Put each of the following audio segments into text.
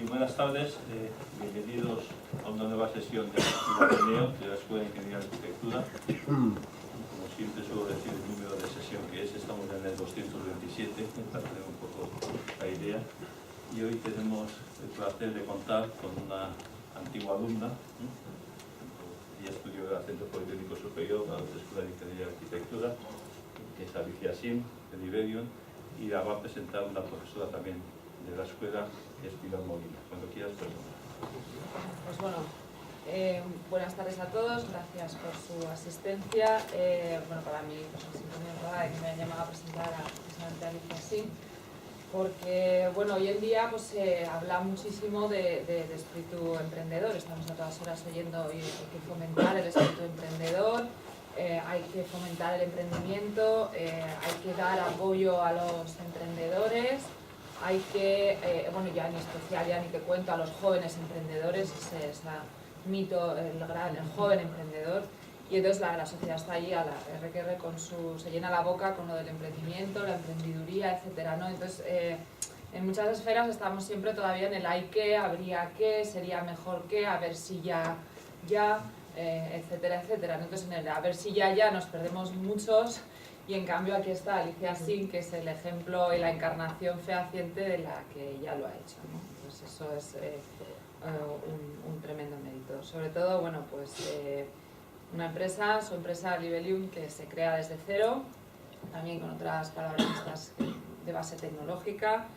buenas tardes, bienvenidos a una nueva sesión de Ateneo de la Escuela de Ingeniería y Arquitectura. Como siempre suelo decir el número de sesión que es, estamos en el 227, para tener un poco la idea. Y hoy tenemos el placer de contar con una antigua alumna. Ella estudió en el Centro Politécnico Superior, la Escuela de Ingeniería y Arquitectura, que es Alicia Sim, de Iberion, y la va a presentar una profesora también de la escuela, que es Pilar Molina. Cuando quieras, perdón. Pues bueno, buenas tardes a todos, gracias por su asistencia. Bueno, para mí pues, es muy honrada que me hayan llamado a presentar a precisamente a Alicia Sim, porque bueno, hoy en día pues, se habla muchísimo de espíritu emprendedor. Estamos a todas horas oyendo que hay que fomentar el espíritu emprendedor, hay que fomentar el emprendimiento, hay que dar apoyo a los emprendedores. Hay que, bueno, ya ni especial, ya ni te cuento, a los jóvenes emprendedores, ese mito, el joven emprendedor. Y entonces la sociedad está ahí a la RQR con se llena la boca con lo del emprendimiento, la emprendiduría, etcétera, ¿no? Entonces, en muchas esferas estamos siempre todavía en el hay que, habría que, sería mejor que, a ver si ya, etcétera, etcétera. Entonces, en el a ver si ya nos perdemos muchos. Y en cambio aquí está Alicia Sim, que es el ejemplo y la encarnación fehaciente de la que ella lo ha hecho, ¿no? Pues eso es un tremendo mérito. Sobre todo, bueno, pues una empresa, su empresa Libelium, que se crea desde cero, también con otras palabras de base tecnológica,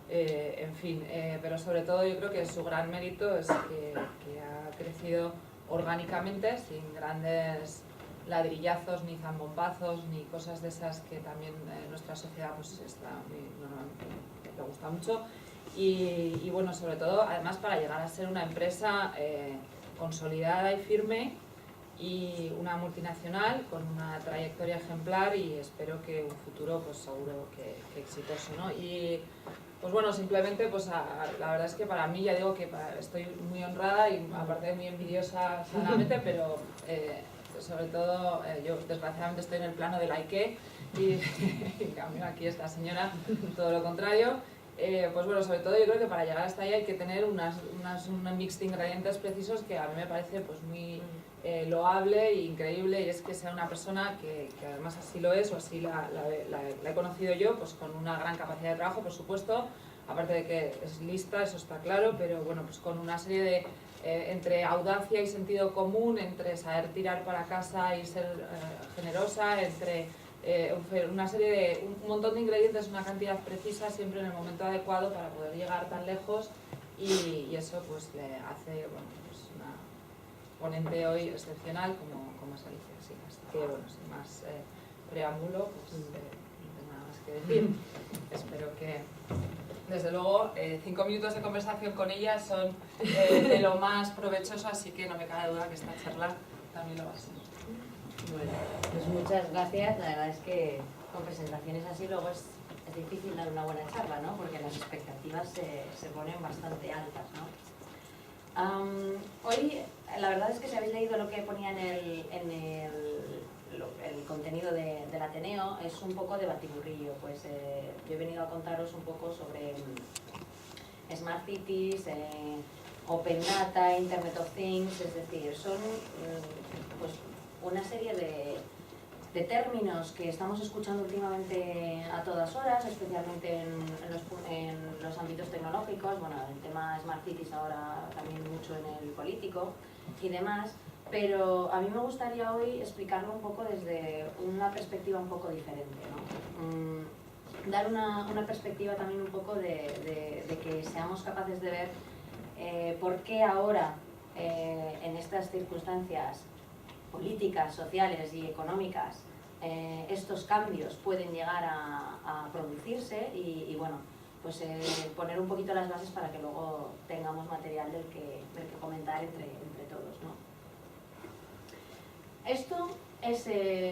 en fin, pero sobre todo yo creo que su gran mérito es que ha crecido orgánicamente, sin grandes ladrillazos, ni zambombazos, ni cosas de esas que también nuestra sociedad pues, le gusta mucho. Y bueno, sobre todo, además para llegar a ser una empresa consolidada y firme y una multinacional con una trayectoria ejemplar y espero que un futuro pues seguro que exitoso, ¿no? Y pues bueno, simplemente pues la verdad es que para mí ya digo que estoy muy honrada y aparte muy envidiosa sanamente, pero sobre todo yo desgraciadamente estoy en el plano del hay que y en cambio aquí esta señora todo lo contrario. Pues bueno, sobre todo yo creo que para llegar hasta ahí hay que tener un mix de ingredientes precisos que a mí me parece pues muy loable e increíble, y es que sea una persona que además así lo es, o así la he conocido yo, pues con una gran capacidad de trabajo, por supuesto, aparte de que es lista, eso está claro, pero bueno, pues con una serie de entre audacia y sentido común, entre saber tirar para casa y ser generosa, entre una serie de un montón de ingredientes, una cantidad precisa, siempre en el momento adecuado para poder llegar tan lejos, y eso pues le hace bueno, pues una ponente hoy excepcional como es Alicia. Sí, así que bueno, sin más preámbulo, pues no tengo nada más que decir. Espero que desde luego 5 minutos de conversación con ella son de lo más provechoso, así que no me cabe duda que esta charla también lo va a ser. Bueno, pues muchas gracias. La verdad es que con presentaciones así luego es difícil dar una buena charla, ¿no? Porque las expectativas se ponen bastante altas, ¿no? Hoy, la verdad es que si habéis leído lo que ponía en el contenido del Ateneo, es un poco de batiburrillo. Pues yo he venido a contaros un poco sobre Smart Cities, Open Data, Internet of Things, es decir, son pues una serie de términos que estamos escuchando últimamente a todas horas, especialmente en los ámbitos tecnológicos. Bueno, el tema Smart Cities ahora también mucho en el político y demás, pero a mí me gustaría hoy explicarlo un poco desde una perspectiva un poco diferente, ¿no? Dar una perspectiva también un poco de que seamos capaces de ver por qué ahora, en estas circunstancias políticas, sociales y económicas, estos cambios pueden llegar a producirse y bueno, pues poner un poquito las bases para que luego tengamos material del que comentar entre todos, ¿no? Esto es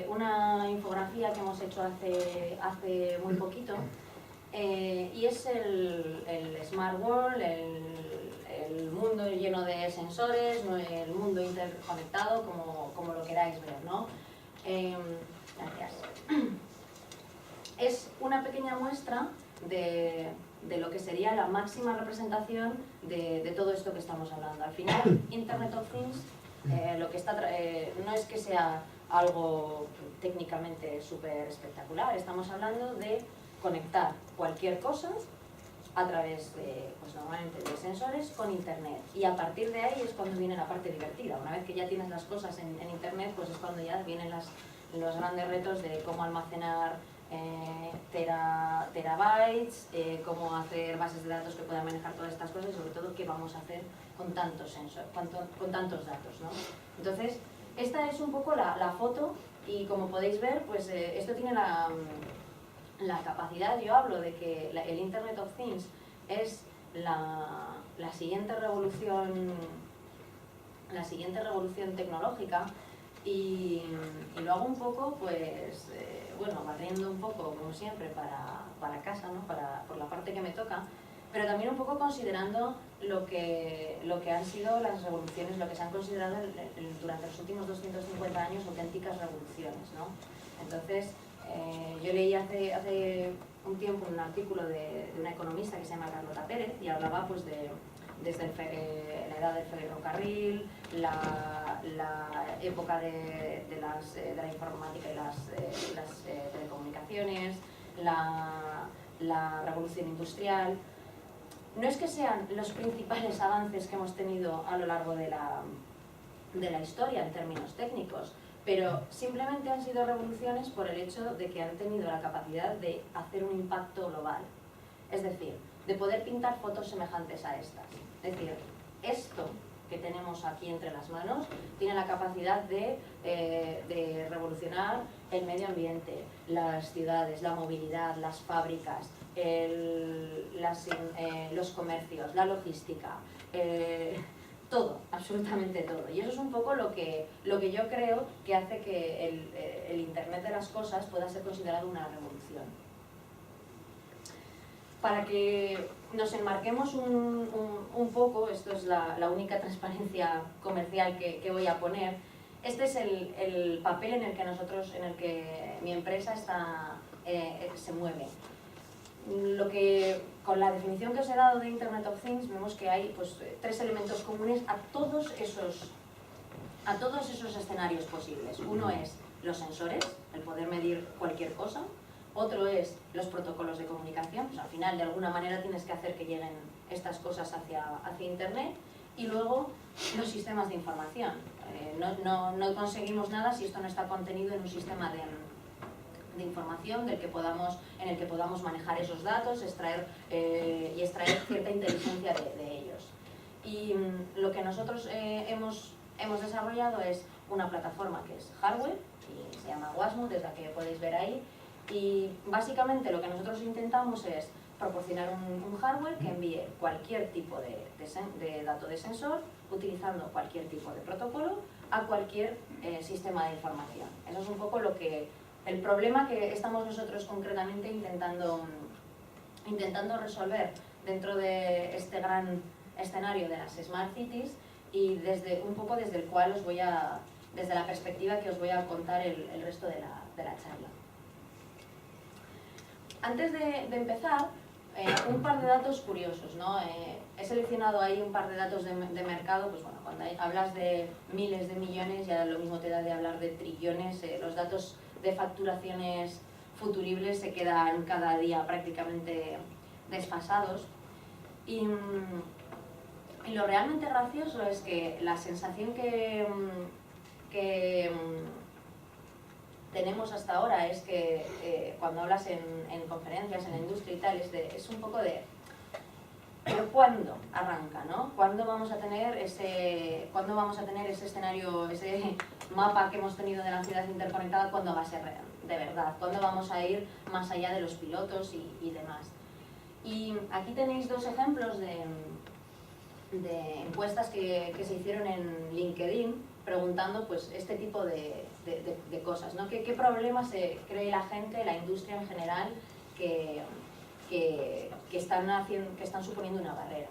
una infografía que hemos hecho hace muy poquito, y es el Smart World, el mundo lleno de sensores, el mundo interconectado, como lo queráis ver, ¿no? Gracias. Es una pequeña muestra de de lo que sería la máxima representación de todo esto que estamos hablando. Al final, Internet of Things lo que está no es que sea algo técnicamente súper espectacular, estamos hablando de conectar cualquier cosa a través de, pues normalmente de sensores con Internet, y a partir de ahí es cuando viene la parte divertida. Una vez que ya tienes las cosas en Internet, pues es cuando ya vienen los grandes retos de cómo almacenar terabytes, cómo hacer bases de datos que puedan manejar todas estas cosas y sobre todo qué vamos a hacer con tantos sensores, con tantos datos, ¿no? Entonces, esta es un poco la foto, y como podéis ver, pues esto tiene la capacidad. Yo hablo de que el Internet of Things es la siguiente revolución tecnológica, y lo hago un poco, pues, bueno, barriendo un poco, como siempre, para casa, ¿no? Por la parte que me toca, pero también un poco considerando lo que han sido las revoluciones, lo que se han considerado durante los últimos 250 años auténticas revoluciones, ¿no? Entonces, yo leí hace un tiempo un artículo de una economista que se llama Carlota Pérez, y hablaba pues desde la edad del ferrocarril, la época de la informática y las telecomunicaciones, la revolución industrial. No es que sean los principales avances que hemos tenido a lo largo de la historia en términos técnicos, pero simplemente han sido revoluciones por el hecho de que han tenido la capacidad de hacer un impacto global. Es decir, de poder pintar fotos semejantes a estas. Es decir, esto que tenemos aquí entre las manos tiene la capacidad de revolucionar el medio ambiente, las ciudades, la movilidad, las fábricas, los comercios, la logística, todo, absolutamente todo. Y eso es un poco lo que yo creo que hace que el Internet de las cosas pueda ser considerado una revolución. Para que nos enmarquemos un poco, esto es la única transparencia comercial que voy a poner. Este es el papel en el que mi empresa se mueve. Con la definición que os he dado de Internet of Things, vemos que hay pues, 3 elementos comunes a todos esos escenarios posibles. Uno es los sensores, el poder medir cualquier cosa. Otro es los protocolos de comunicación, pues al final de alguna manera tienes que hacer que lleguen estas cosas hacia Internet. Y luego los sistemas de información. No conseguimos nada si esto no está contenido en un sistema de información en el que podamos manejar esos datos, extraer cierta inteligencia de ellos. Y lo que nosotros hemos desarrollado es una plataforma que es hardware, y se llama Wasmo, desde la que podéis ver ahí. Y básicamente lo que nosotros intentamos es proporcionar un hardware que envíe cualquier tipo de dato de sensor, utilizando cualquier tipo de protocolo, a cualquier sistema de información. Eso es un poco el problema que estamos nosotros concretamente intentando resolver dentro de este gran escenario de las Smart Cities, y desde el cual desde la perspectiva que os voy a contar el resto de la charla. Antes de empezar, un par de datos curiosos, ¿no? He seleccionado ahí un par de datos de mercado. Pues bueno, cuando hablas de miles de millones, ya lo mismo te da de hablar de trillones. Los datos de facturaciones futuribles se quedan cada día prácticamente desfasados. Y lo realmente gracioso es que la sensación que tenemos hasta ahora es que cuando hablas en conferencias, en la industria y tal, es un poco de ¿pero cuándo arranca, no? ¿Cuándo vamos a tener ese escenario, ese mapa que hemos tenido de la ciudad interconectada? ¿Cuándo va a ser de verdad? ¿Cuándo vamos a ir más allá de los pilotos y demás? Y aquí tenéis 2 ejemplos de encuestas que se hicieron en LinkedIn, preguntando pues este tipo de cosas, ¿no? ¿Qué problemas se cree la gente, la industria en general, que están suponiendo una barrera?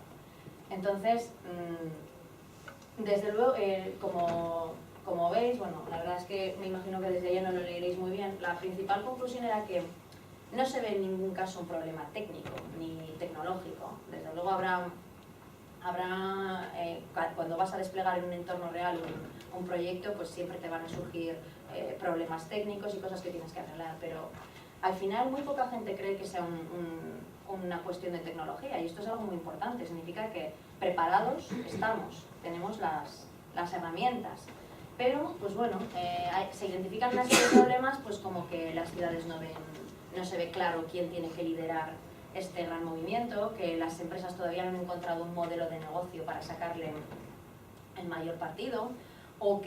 Entonces, desde luego, como veis, bueno, la verdad es que me imagino que desde allá no lo leeréis muy bien. La principal conclusión era que no se ve en ningún caso un problema técnico ni tecnológico. Desde luego habrá cuando vas a desplegar en un entorno real un proyecto, pues siempre te van a surgir problemas técnicos y cosas que tienes que arreglar, pero al final muy poca gente cree que sea una cuestión de tecnología, y esto es algo muy importante. Significa que preparados estamos, tenemos las herramientas, pero pues bueno, se identifican una serie de problemas, pues como que las ciudades no se ve claro quién tiene que liderar este gran movimiento, que las empresas todavía no han encontrado un modelo de negocio para sacarle el mayor partido, o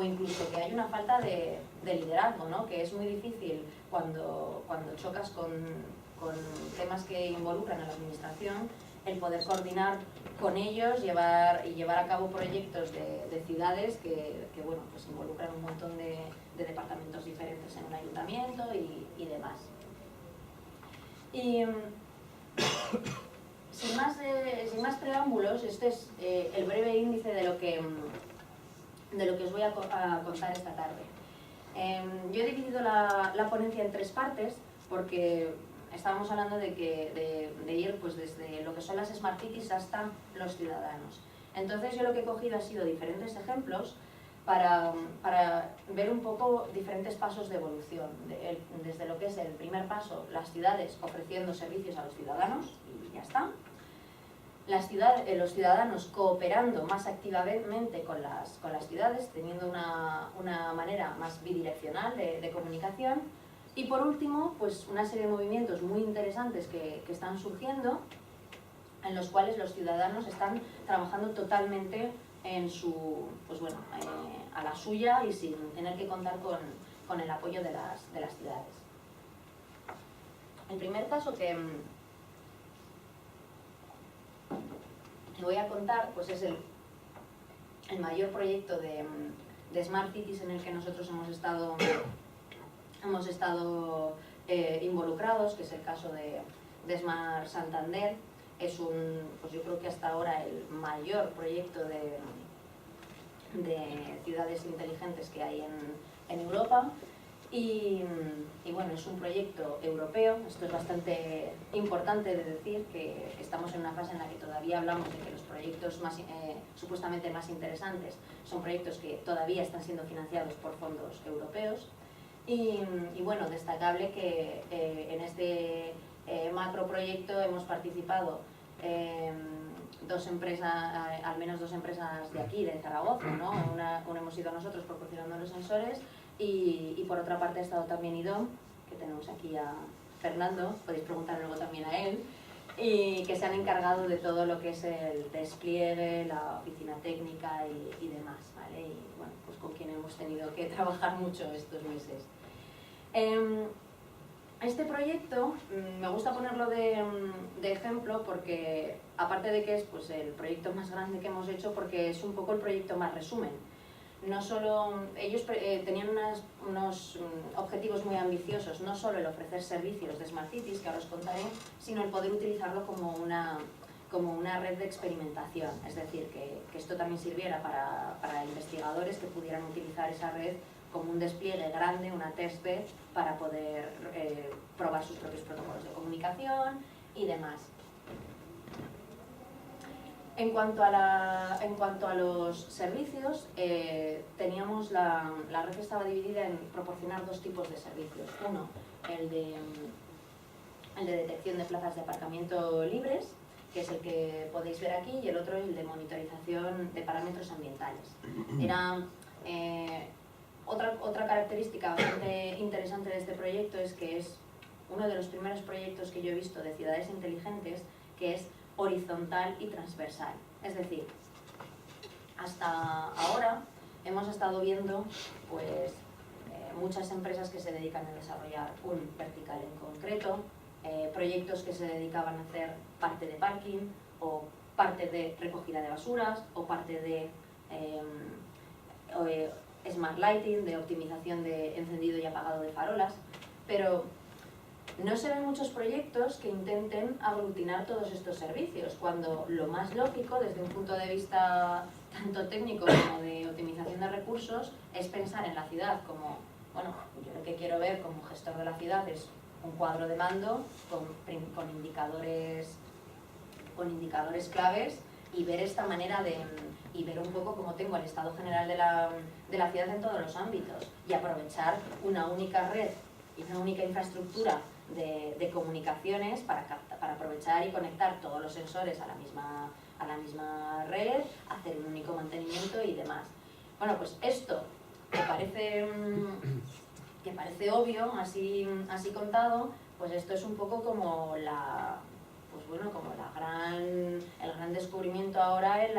incluso que hay una falta de liderazgo, ¿no? Que es muy difícil cuando chocas con temas que involucran a la administración, el poder coordinar con ellos y llevar a cabo proyectos de ciudades que bueno, pues involucran un montón de departamentos diferentes en un ayuntamiento y demás. Y sin más preámbulos, este es el breve índice de lo que os voy a contar esta tarde. Yo he dividido la ponencia en 3 partes porque estábamos hablando de ir pues desde lo que son las Smart Cities hasta los ciudadanos. Entonces yo lo que he cogido ha sido diferentes ejemplos para ver un poco diferentes pasos de evolución, desde lo que es el primer paso, las ciudades ofreciendo servicios a los ciudadanos, y ya está. Los ciudadanos cooperando más activamente con las ciudades, teniendo una manera más bidireccional de comunicación. Y por último, pues una serie de movimientos muy interesantes que están surgiendo, en los cuales los ciudadanos están trabajando totalmente a la suya y sin tener que contar con el apoyo de las ciudades. El primer caso que voy a contar pues es el mayor proyecto de Smart Cities en el que nosotros hemos estado involucrados, que es el caso de Smart Santander. Es pues yo creo que hasta ahora el mayor proyecto de ciudades inteligentes que hay en Europa. Y bueno, es un proyecto europeo. Esto es bastante importante de decir, que estamos en una fase en la que todavía hablamos de que los proyectos supuestamente más interesantes son proyectos que todavía están siendo financiados por fondos europeos. Y bueno, destacable que en este macroproyecto hemos participado al menos dos empresas de aquí, de Zaragoza, ¿no? Una hemos sido nosotros proporcionando los sensores, y por otra parte ha estado también IDOM, que tenemos aquí a Fernando, podéis preguntar luego también a él, y que se han encargado de todo lo que es el despliegue, la oficina técnica y demás, ¿vale? Y bueno, pues con quien hemos tenido que trabajar mucho estos meses. Este proyecto me gusta ponerlo de ejemplo porque, aparte de que es pues, el proyecto más grande que hemos hecho, porque es un poco el proyecto más resumen. No solo, ellos tenían unos objetivos muy ambiciosos, no solo el ofrecer servicios de Smart Cities, que ahora os contaré, sino el poder utilizarlo como una red de experimentación. Es decir, que esto también sirviera para investigadores que pudieran utilizar esa red como un despliegue grande, una testbed, para poder probar sus propios protocolos de comunicación y demás. En cuanto a los servicios, teníamos la red estaba dividida en proporcionar 2 tipos de servicios. Uno, el de detección de plazas de aparcamiento libres, que es el que podéis ver aquí, y el otro el de monitorización de parámetros ambientales. Era otra característica bastante interesante de este proyecto, es que es uno de los primeros proyectos que yo he visto de ciudades inteligentes que es horizontal y transversal. Es decir, hasta ahora hemos estado viendo pues, muchas empresas que se dedican a desarrollar un vertical en concreto, proyectos que se dedicaban a hacer parte de parking o parte de recogida de basuras o parte de smart lighting, de optimización de encendido y apagado de farolas, pero no se ven muchos proyectos que intenten aglutinar todos estos servicios, cuando lo más lógico, desde un punto de vista tanto técnico como de optimización de recursos, es pensar en la ciudad como, bueno, yo lo que quiero ver como gestor de la ciudad es un cuadro de mando con indicadores claves y ver esta manera y ver un poco cómo tengo el estado general de la ciudad en todos los ámbitos y aprovechar una única red y una única infraestructura de comunicaciones para aprovechar y conectar todos los sensores a la misma red, hacer un único mantenimiento y demás. Bueno, pues esto que parece obvio, así contado, pues esto es un poco como el gran descubrimiento ahora en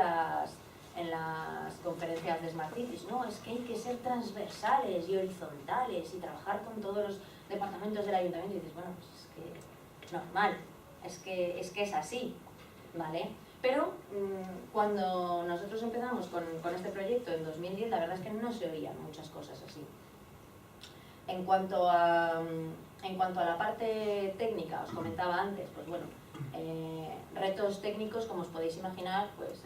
las conferencias de Smart Cities, ¿no? Es que hay que ser transversales y horizontales y trabajar con todos los departamentos del ayuntamiento y dices, bueno, pues es que normal, es que es así, ¿vale? Pero cuando nosotros empezamos con este proyecto en 2010, la verdad es que no se oían muchas cosas así. En cuanto a la parte técnica, os comentaba antes, pues bueno, retos técnicos, como os podéis imaginar, pues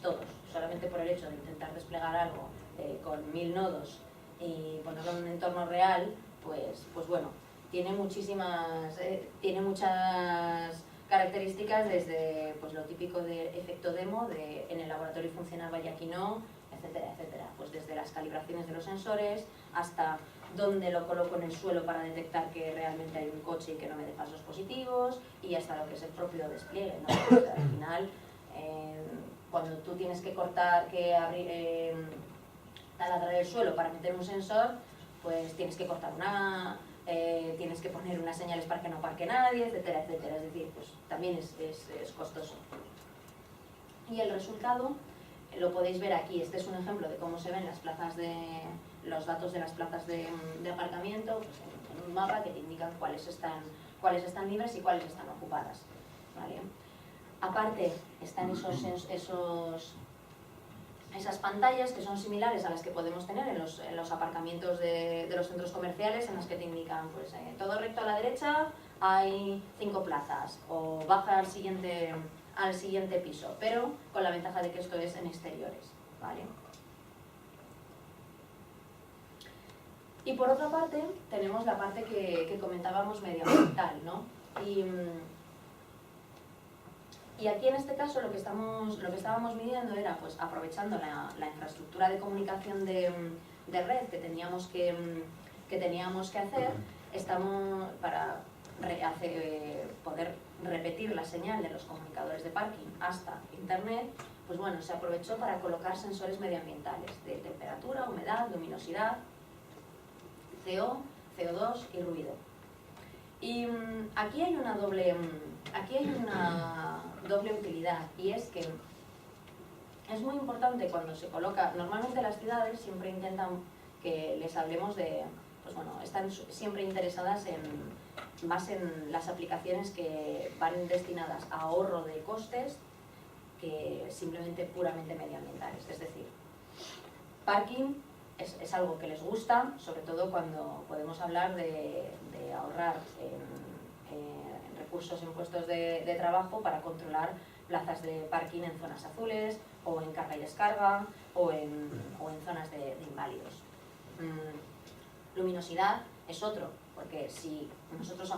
todos. Solamente por el hecho de intentar desplegar algo con 1000 nodos y ponerlo en un entorno real, pues bueno, tiene muchas características, desde pues lo típico de efecto demo, de en el laboratorio funcionaba y aquí no, etcétera, etcétera. Pues desde las calibraciones de los sensores hasta dónde lo coloco en el suelo para detectar que realmente hay un coche y que no me dé falsos positivos, y hasta lo que es el propio despliegue, ¿no? O sea, al final, cuando tú tienes que taladrar el suelo para meter un sensor, pues tienes que cortar tienes que poner unas señales para que no parque nadie, etcétera, etcétera. Es decir, pues también es costoso. Y el resultado lo podéis ver aquí. Este es un ejemplo de cómo se ven los datos de las plazas de aparcamiento, pues en un mapa que te indican cuáles están libres y cuáles están ocupadas, ¿vale? Aparte están esas pantallas que son similares a las que podemos tener en los aparcamientos de los centros comerciales, en las que te indican, pues todo recto a la derecha hay 5 plazas, o baja al siguiente piso, pero con la ventaja de que esto es en exteriores, ¿vale? Y por otra parte tenemos la parte que comentábamos medioambiental, ¿no? Y aquí en este caso lo que estábamos midiendo era, pues aprovechando la infraestructura de comunicación de red que teníamos que hacer, para poder repetir la señal de los comunicadores de parking hasta internet, pues bueno, se aprovechó para colocar sensores medioambientales de temperatura, humedad, luminosidad, CO, CO2 y ruido. Y aquí hay una doble utilidad, y es que es muy importante cuando se coloca. Normalmente las ciudades siempre intentan que les hablemos de, pues bueno, están siempre interesadas más en las aplicaciones que van destinadas a ahorro de costes que simplemente puramente medioambientales. Es decir, parking es algo que les gusta, sobre todo cuando podemos hablar de ahorrar en recursos en puestos de trabajo para controlar plazas de parking en zonas azules, o en carga y descarga, o en zonas de inválidos. Luminosidad es otro, porque si nosotros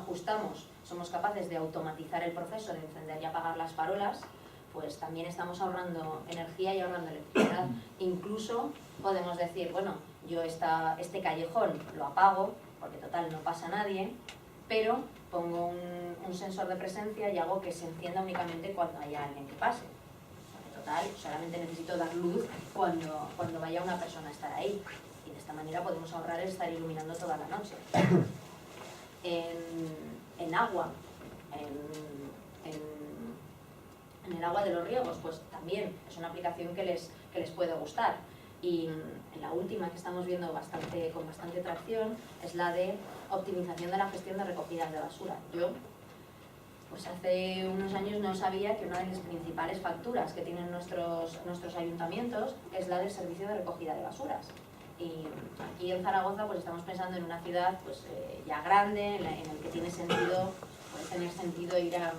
somos capaces de automatizar el proceso de encender y apagar las farolas, pues también estamos ahorrando energía y ahorrando electricidad. Incluso podemos decir, bueno, yo este callejón lo apago, porque total no pasa nadie, pero pongo un sensor de presencia y hago que se encienda únicamente cuando haya alguien que pase. Porque total, solamente necesito dar luz cuando vaya una persona a estar ahí. Y de esta manera podemos ahorrar el estar iluminando toda la noche. En agua, en el agua de los riegos, pues también es una aplicación que les puede gustar. Y en la última que estamos viendo con bastante tracción es la de optimización de la gestión de recogidas de basura. Yo, pues hace unos años no sabía que una de las principales facturas que tienen nuestros ayuntamientos es la del servicio de recogida de basuras. Y aquí en Zaragoza pues estamos pensando en una ciudad pues ya grande, en el que puede tener sentido ir a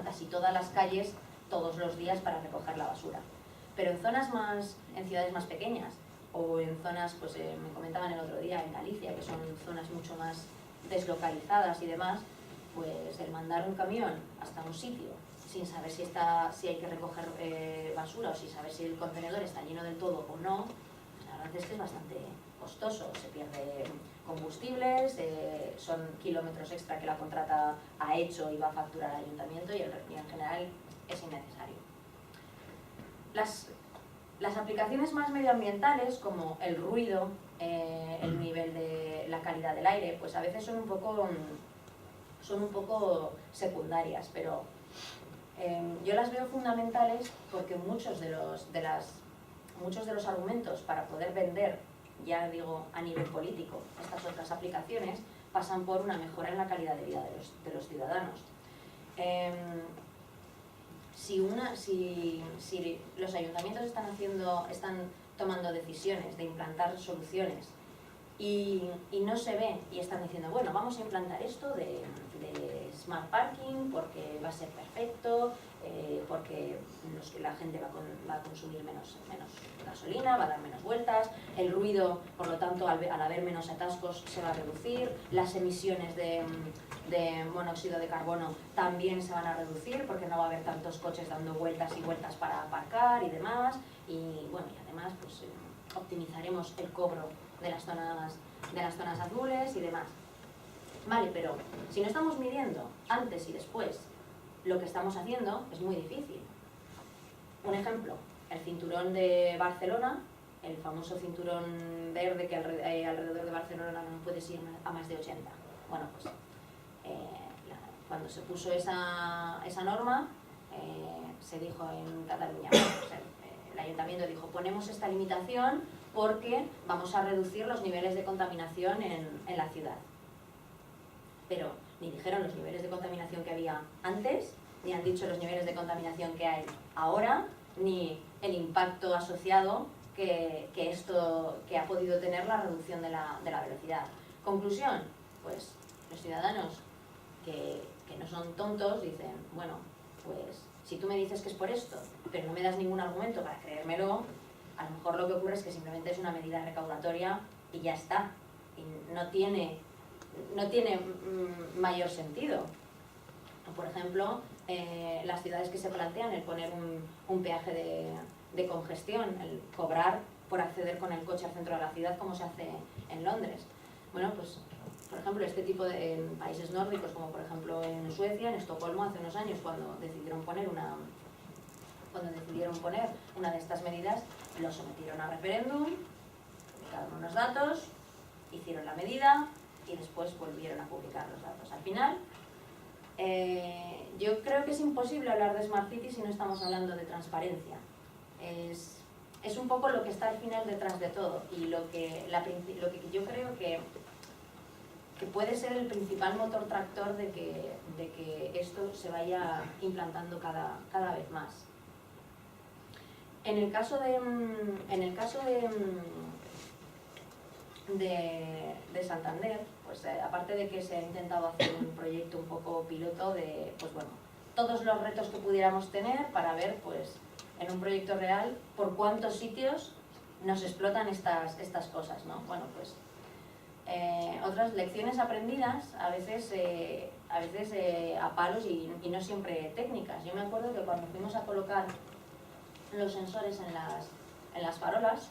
casi todas las calles todos los días para recoger la basura. Pero en ciudades más pequeñas, o en zonas, pues me comentaban el otro día, en Galicia, que son zonas mucho más deslocalizadas y demás, pues el mandar un camión hasta un sitio sin saber si hay que recoger basura o sin saber si el contenedor está lleno del todo o no, pues la verdad es que es bastante costoso, se pierde combustibles, son kilómetros extra que la contrata ha hecho y va a facturar al ayuntamiento y en general es innecesario. Las aplicaciones más medioambientales, como el ruido, el nivel de la calidad del aire, pues a veces son un poco secundarias, pero yo las veo fundamentales porque muchos de los argumentos para poder vender, ya digo a nivel político, estas otras aplicaciones pasan por una mejora en la calidad de vida de los ciudadanos. Si los ayuntamientos están tomando decisiones de implantar soluciones y no se ve y están diciendo, bueno, vamos a implantar esto de Smart Parking porque va a ser perfecto, porque la gente va a consumir menos gasolina, va a dar menos vueltas, el ruido, por lo tanto, al haber menos atascos se va a reducir, las emisiones de monóxido de carbono también se van a reducir porque no va a haber tantos coches dando vueltas y vueltas para aparcar y demás, y bueno, y además pues optimizaremos el cobro de las zonas azules y demás. Vale, pero si no estamos midiendo antes y después lo que estamos haciendo, es muy difícil. Un ejemplo, el cinturón de Barcelona, el famoso cinturón verde que alrededor de Barcelona no puedes ir a más de 80. Bueno, pues cuando se puso esa norma, se dijo en Cataluña, pues, el ayuntamiento dijo, ponemos esta limitación porque vamos a reducir los niveles de contaminación en la ciudad. Pero ni dijeron los niveles de contaminación que había antes, ni han dicho los niveles de contaminación que hay ahora, ni el impacto asociado que ha podido tener la reducción de la velocidad. Conclusión, pues los ciudadanos que no son tontos dicen, bueno, pues si tú me dices que es por esto, pero no me das ningún argumento para creérmelo, a lo mejor lo que ocurre es que simplemente es una medida recaudatoria y ya está, y no tiene mayor sentido. Por ejemplo, las ciudades que se plantean el poner un peaje de congestión, el cobrar por acceder con el coche al centro de la ciudad, como se hace en Londres. Bueno, pues por ejemplo, en países nórdicos, como por ejemplo en Suecia, en Estocolmo, hace unos años, cuando decidieron poner una de estas medidas, lo sometieron a referéndum, publicaron unos datos, hicieron la medida y después volvieron a publicar los datos. Al final, yo creo que es imposible hablar de Smart City si no estamos hablando de transparencia. Es un poco lo que está al final detrás de todo y lo que yo creo que puede ser el principal motor tractor de que esto se vaya implantando cada vez más. En el caso de Santander, pues aparte de que se ha intentado hacer un proyecto un poco piloto de, pues bueno, todos los retos que pudiéramos tener para ver, pues, en un proyecto real, por cuántos sitios nos explotan estas cosas, ¿no? Bueno, pues, otras lecciones aprendidas, a veces a palos y no siempre técnicas. Yo me acuerdo que cuando fuimos a colocar los sensores en las farolas,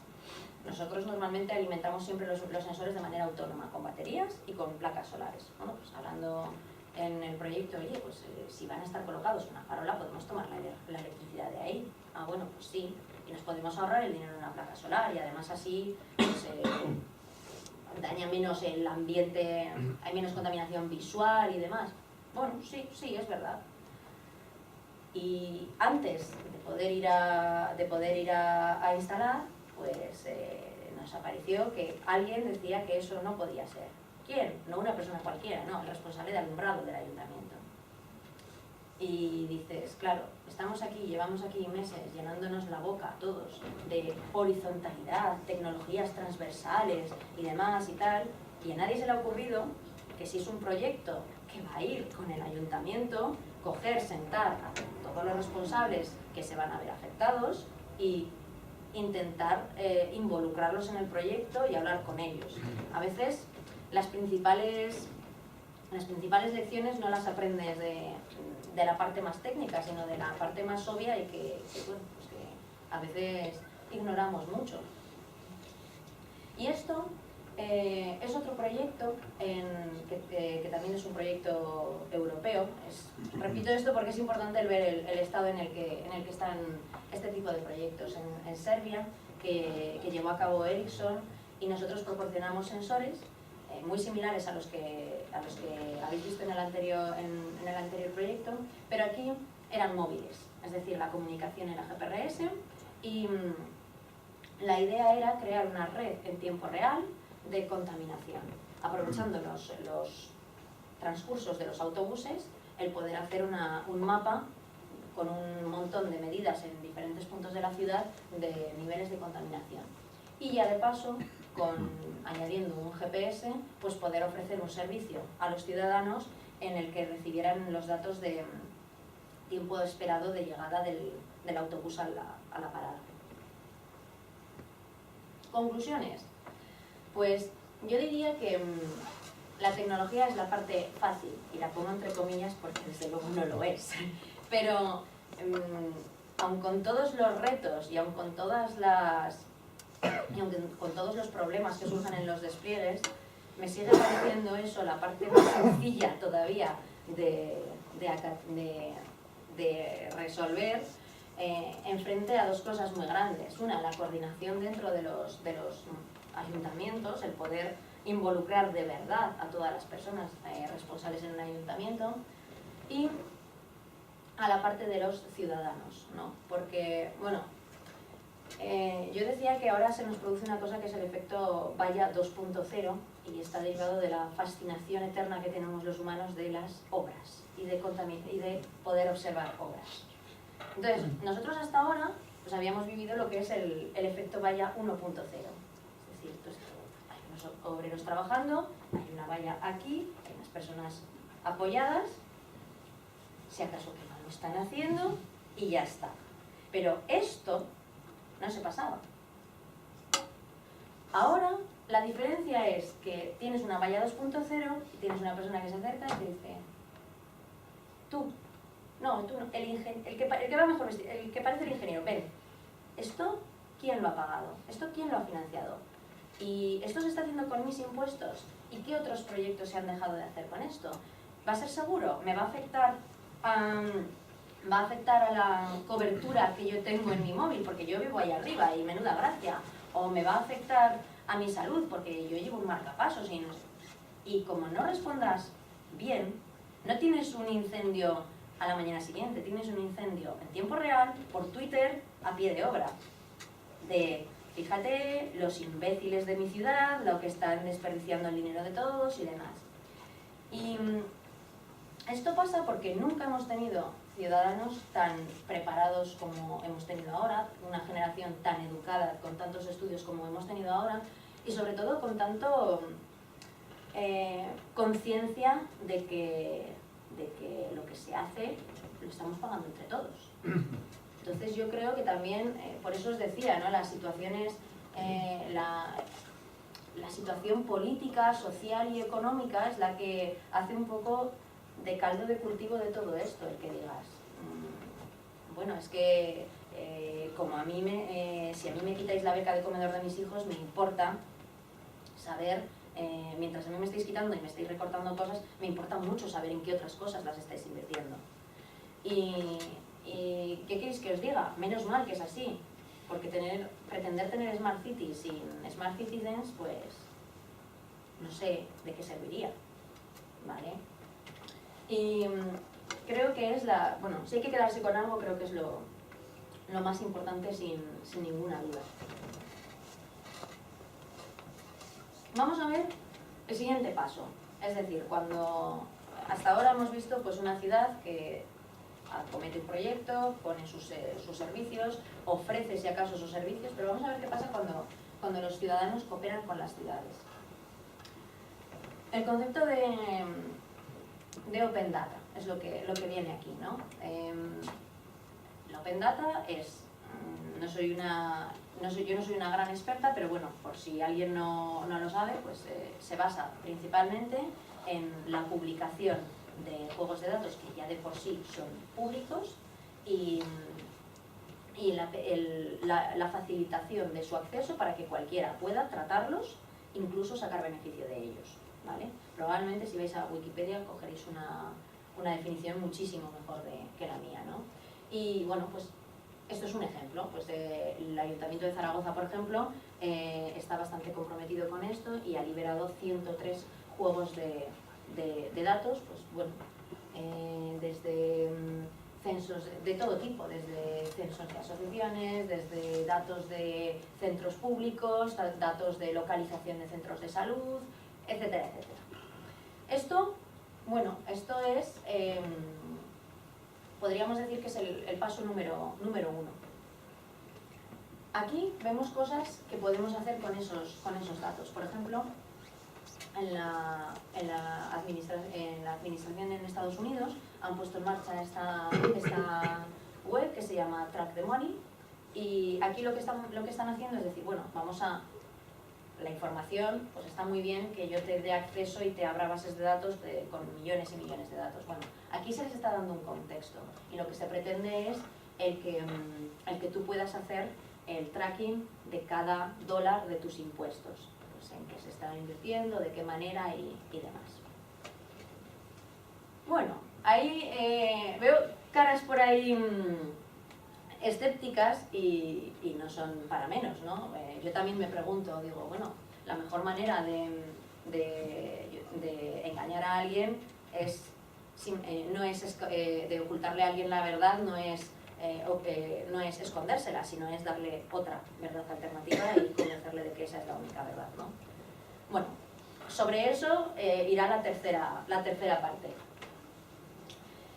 nosotros normalmente alimentamos siempre los sensores de manera autónoma, con baterías y con placas solares. Bueno, pues hablando en el proyecto, oye, pues si van a estar colocados en una farola, podemos tomar la electricidad de ahí. Ah, bueno, pues sí, y nos podemos ahorrar el dinero en una placa solar y además así pues, daña menos el ambiente, hay menos contaminación visual y demás. Bueno, sí, es verdad. Y antes de poder ir a instalar, pues nos apareció que alguien decía que eso no podía ser. ¿Quién? No una persona cualquiera, no, el responsable de alumbrado del ayuntamiento. Y dices, claro, llevamos aquí meses llenándonos la boca todos de horizontalidad, tecnologías transversales y demás y tal, y a nadie se le ha ocurrido que si es un proyecto que va a ir con el ayuntamiento, coger, sentar a todos los responsables que se van a ver afectados y intentar involucrarlos en el proyecto y hablar con ellos. A veces las principales las principales lecciones no las aprendes de la parte más técnica, sino de la parte más obvia y bueno, pues que a veces ignoramos mucho. Y esto es otro proyecto que también es un proyecto europeo. Repito esto porque es importante el ver el estado en el que están este tipo de proyectos. En Serbia, que llevó a cabo Ericsson, y nosotros proporcionamos sensores muy similares a los que habéis visto en el anterior proyecto, pero aquí eran móviles, es decir, la comunicación era GPRS y la idea era crear una red en tiempo real de contaminación, aprovechando los transcursos de los autobuses, el poder hacer un mapa con un montón de medidas en diferentes puntos de la ciudad de niveles de contaminación. Y ya de paso, añadiendo un GPS, pues poder ofrecer un servicio a los ciudadanos en el que recibieran los datos de tiempo esperado de llegada del autobús a la parada. Conclusiones. Pues yo diría que la tecnología es la parte fácil, y la pongo entre comillas porque desde luego no lo es. Pero aun con todos los retos y aun con todos los problemas que surjan en los despliegues, me sigue pareciendo eso la parte más sencilla todavía de resolver enfrente a dos cosas muy grandes. Una, la coordinación dentro de los ayuntamientos, el poder involucrar de verdad a todas las personas responsables en un ayuntamiento, y a la parte de los ciudadanos, ¿no? Porque, bueno, yo decía que ahora se nos produce una cosa que es el efecto valla 2.0 y está derivado de la fascinación eterna que tenemos los humanos de las obras y de poder observar obras. Entonces, nosotros hasta ahora pues habíamos vivido lo que es el efecto valla 1.0. Es decir, pues, hay unos obreros trabajando, hay una valla aquí, hay unas personas apoyadas, si acaso que no lo están haciendo, y ya está. Pero esto no se pasaba. Ahora la diferencia es que tienes una valla 2.0 y tienes una persona que se acerca y te dice: tú no, el que va mejor vestido, el que parece el ingeniero, ven, ¿esto quién lo ha pagado? ¿Esto quién lo ha financiado? ¿Y esto se está haciendo con mis impuestos? ¿Y qué otros proyectos se han dejado de hacer con esto? ¿Va a ser seguro? ¿Me va a afectar a la cobertura que yo tengo en mi móvil porque yo vivo ahí arriba y menuda gracia? ¿O me va a afectar a mi salud porque yo llevo un marcapasos? Y como no respondas bien, no tienes un incendio a la mañana siguiente, tienes un incendio en tiempo real, por Twitter, a pie de obra, de fíjate los imbéciles de mi ciudad, lo que están desperdiciando el dinero de todos y demás. Y esto pasa porque nunca hemos tenido ciudadanos tan preparados como hemos tenido ahora, una generación tan educada, con tantos estudios como hemos tenido ahora, y sobre todo con tanto conciencia de que lo que se hace lo estamos pagando entre todos. Entonces yo creo que también, por eso os decía, ¿no? Las situaciones, la situación política, social y económica es la que hace un poco de caldo de cultivo de todo esto, el que digas, bueno, es que como si a mí me quitáis la beca de comedor de mis hijos, me importa saber, mientras a mí me estáis quitando y me estáis recortando cosas, me importa mucho saber en qué otras cosas las estáis invirtiendo. ¿Y qué queréis que os diga? Menos mal que es así, porque pretender tener Smart Cities sin Smart Citizens, pues no sé de qué serviría, ¿vale? Y creo que es bueno, si hay que quedarse con algo, creo que es lo más importante sin ninguna duda. Vamos a ver el siguiente paso, es decir, cuando hasta ahora hemos visto pues una ciudad que acomete un proyecto, pone sus servicios, ofrece si acaso sus servicios, pero vamos a ver qué pasa cuando los ciudadanos cooperan con las ciudades. El concepto de Open Data es lo que viene aquí, ¿no? La Open Data es, yo no soy una gran experta, pero bueno, por si alguien no lo sabe, pues se basa principalmente en la publicación de juegos de datos que ya de por sí son públicos y la facilitación de su acceso para que cualquiera pueda tratarlos, incluso sacar beneficio de ellos, ¿vale? Probablemente si vais a Wikipedia cogeréis una definición muchísimo mejor que la mía, ¿no? Y bueno, pues esto es un ejemplo, pues el Ayuntamiento de Zaragoza, por ejemplo, está bastante comprometido con esto y ha liberado 103 juegos de datos, pues bueno, desde censos de todo tipo, desde censos de asociaciones, desde datos de centros públicos, datos de localización de centros de salud, etcétera, etcétera. Esto, bueno, esto es, podríamos decir que es el paso número 1. Aquí vemos cosas que podemos hacer con esos datos. Por ejemplo, en la administración en Estados Unidos han puesto en marcha esta web que se llama Track the Money, y aquí lo que están haciendo es decir, bueno, la información, pues está muy bien que yo te dé acceso y te abra bases de datos con millones y millones de datos. Bueno, aquí se les está dando un contexto y lo que se pretende es el que tú puedas hacer el tracking de cada dólar de tus impuestos, pues en qué se está invirtiendo, de qué manera y demás. Bueno, ahí veo caras por ahí escépticas y no son para menos, ¿no? Yo también me pregunto, digo, bueno, la mejor manera de engañar a alguien no es de ocultarle a alguien la verdad, no es escondérsela, sino es darle otra verdad alternativa y convencerle de que esa es la única verdad, ¿no? Bueno, sobre eso irá la tercera parte.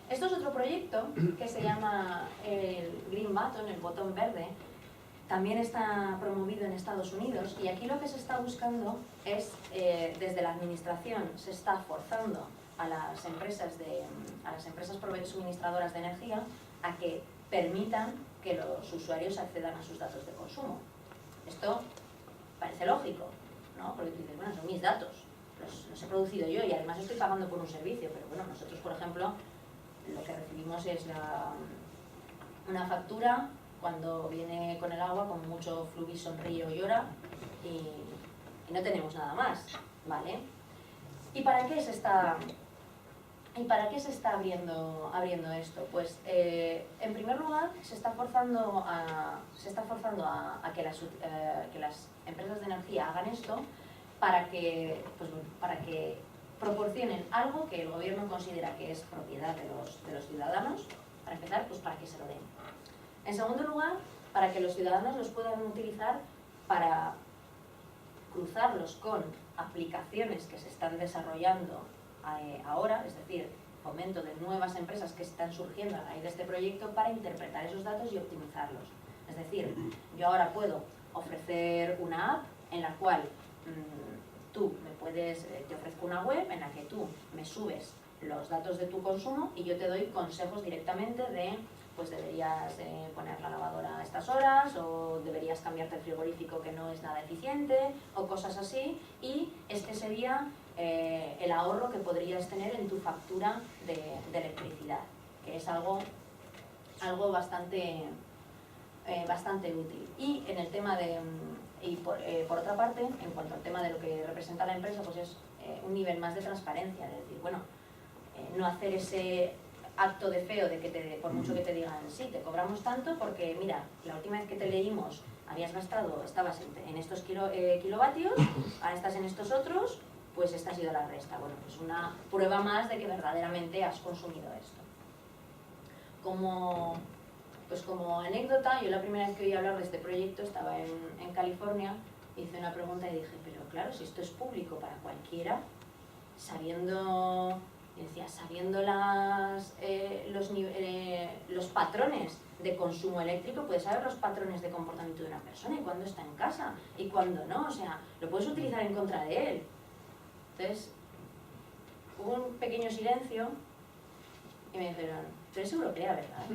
Esto es otro proyecto que se llama el Green Button, el botón verde. También está promovido en Estados Unidos y aquí lo que se está buscando es, desde la administración se está forzando a las empresas suministradoras de energía a que permitan que los usuarios accedan a sus datos de consumo. Esto parece lógico, ¿no? Porque tú dices, bueno, son mis datos, los he producido yo y además estoy pagando por un servicio, pero bueno, nosotros, por ejemplo, lo que recibimos es una factura cuando viene con el agua, con mucho fluvis, sonríe o llora y no tenemos nada más, ¿vale? ¿Y para qué se está abriendo esto? Pues en primer lugar se está forzando a que las empresas de energía hagan esto para que proporcionen algo que el gobierno considera que es propiedad de los ciudadanos, para empezar, pues para que se lo den. En segundo lugar, para que los ciudadanos los puedan utilizar para cruzarlos con aplicaciones que se están desarrollando ahora, es decir, fomento de nuevas empresas que están surgiendo a raíz de este proyecto para interpretar esos datos y optimizarlos. Es decir, yo ahora puedo ofrecer una app en la cual te ofrezco una web en la que tú me subes los datos de tu consumo y yo te doy consejos directamente de, pues deberías poner la lavadora a estas horas o deberías cambiarte el frigorífico que no es nada eficiente o cosas así, y este sería el ahorro que podrías tener en tu factura de electricidad, que es algo bastante útil. Y en el tema por otra parte, en cuanto al tema de lo que representa la empresa, pues es un nivel más de transparencia, de decir, bueno, no hacer ese acto de feo de que por mucho que te digan, sí, te cobramos tanto porque, mira, la última vez que te leímos estabas en estos kilovatios, ahora estás en estos otros, pues esta ha sido la resta. Bueno, pues una prueba más de que verdaderamente has consumido esto. Como anécdota, yo la primera vez que oí hablar de este proyecto estaba en California, hice una pregunta y dije, pero claro, si esto es público para cualquiera, sabiendo los patrones de consumo eléctrico, puedes saber los patrones de comportamiento de una persona y cuándo está en casa y cuándo no, o sea, lo puedes utilizar en contra de él. Entonces, hubo un pequeño silencio y me dijeron, tú eres europea, ¿verdad?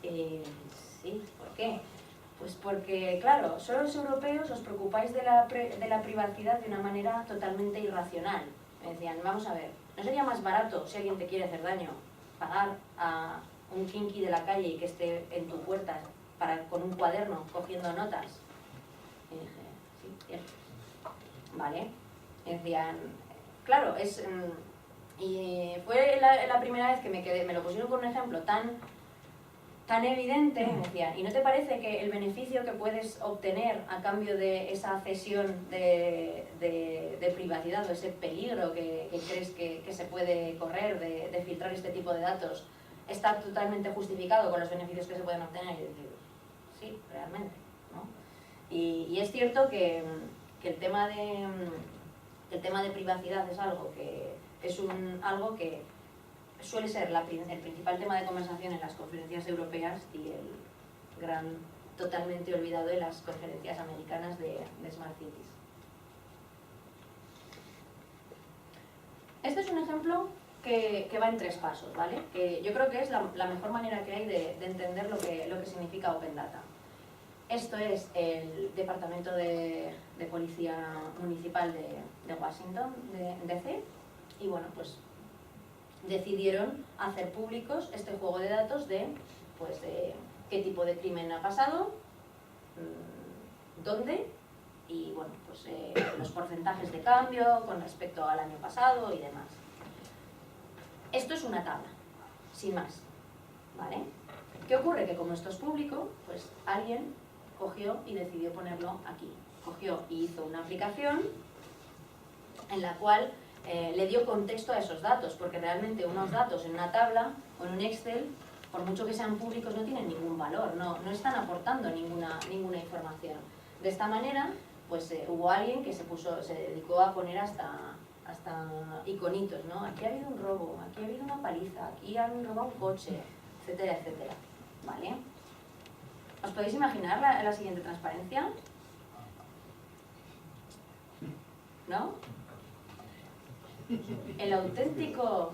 Sí, ¿por qué? Pues porque, claro, solo los europeos os preocupáis de la privacidad de una manera totalmente irracional. Me decían, vamos a ver, ¿no sería más barato, si alguien te quiere hacer daño, pagar a un kinky de la calle y que esté en tu puerta con un cuaderno cogiendo notas? Y dije, sí, cierto. Vale. Me decían, claro, y fue la primera vez que me lo pusieron con un ejemplo tan evidente. Me decían, ¿y no te parece que el beneficio que puedes obtener a cambio de esa cesión de privacidad o ese peligro que crees que se puede correr de filtrar este tipo de datos está totalmente justificado con los beneficios que se pueden obtener? Y yo digo, sí, realmente, ¿no? Y es cierto que el tema de privacidad es algo que algo que suele ser el principal tema de conversación en las conferencias europeas y el gran totalmente olvidado en las conferencias americanas de Smart Cities. Este es un ejemplo que va en 3 pasos, ¿vale? Que yo creo que es la mejor manera que hay de entender lo que significa Open Data. Esto es el Departamento de Policía Municipal de Washington, D.C., y bueno, pues decidieron hacer públicos este juego de datos de qué tipo de crimen ha pasado, dónde, y bueno, pues los porcentajes de cambio con respecto al año pasado y demás. Esto es una tabla, sin más, ¿vale? ¿Qué ocurre? Que como esto es público, pues alguien cogió y decidió ponerlo aquí. Cogió y hizo una aplicación en la cual le dio contexto a esos datos, porque realmente unos datos en una tabla o en un Excel, por mucho que sean públicos, no tienen ningún valor, no están aportando ninguna información. De esta manera, pues hubo alguien que se dedicó a poner hasta iconitos, ¿no? Aquí ha habido un robo, aquí ha habido una paliza, aquí han robado un coche, etcétera, etcétera, ¿vale? ¿Os podéis imaginar la siguiente transparencia? ¿No? El auténtico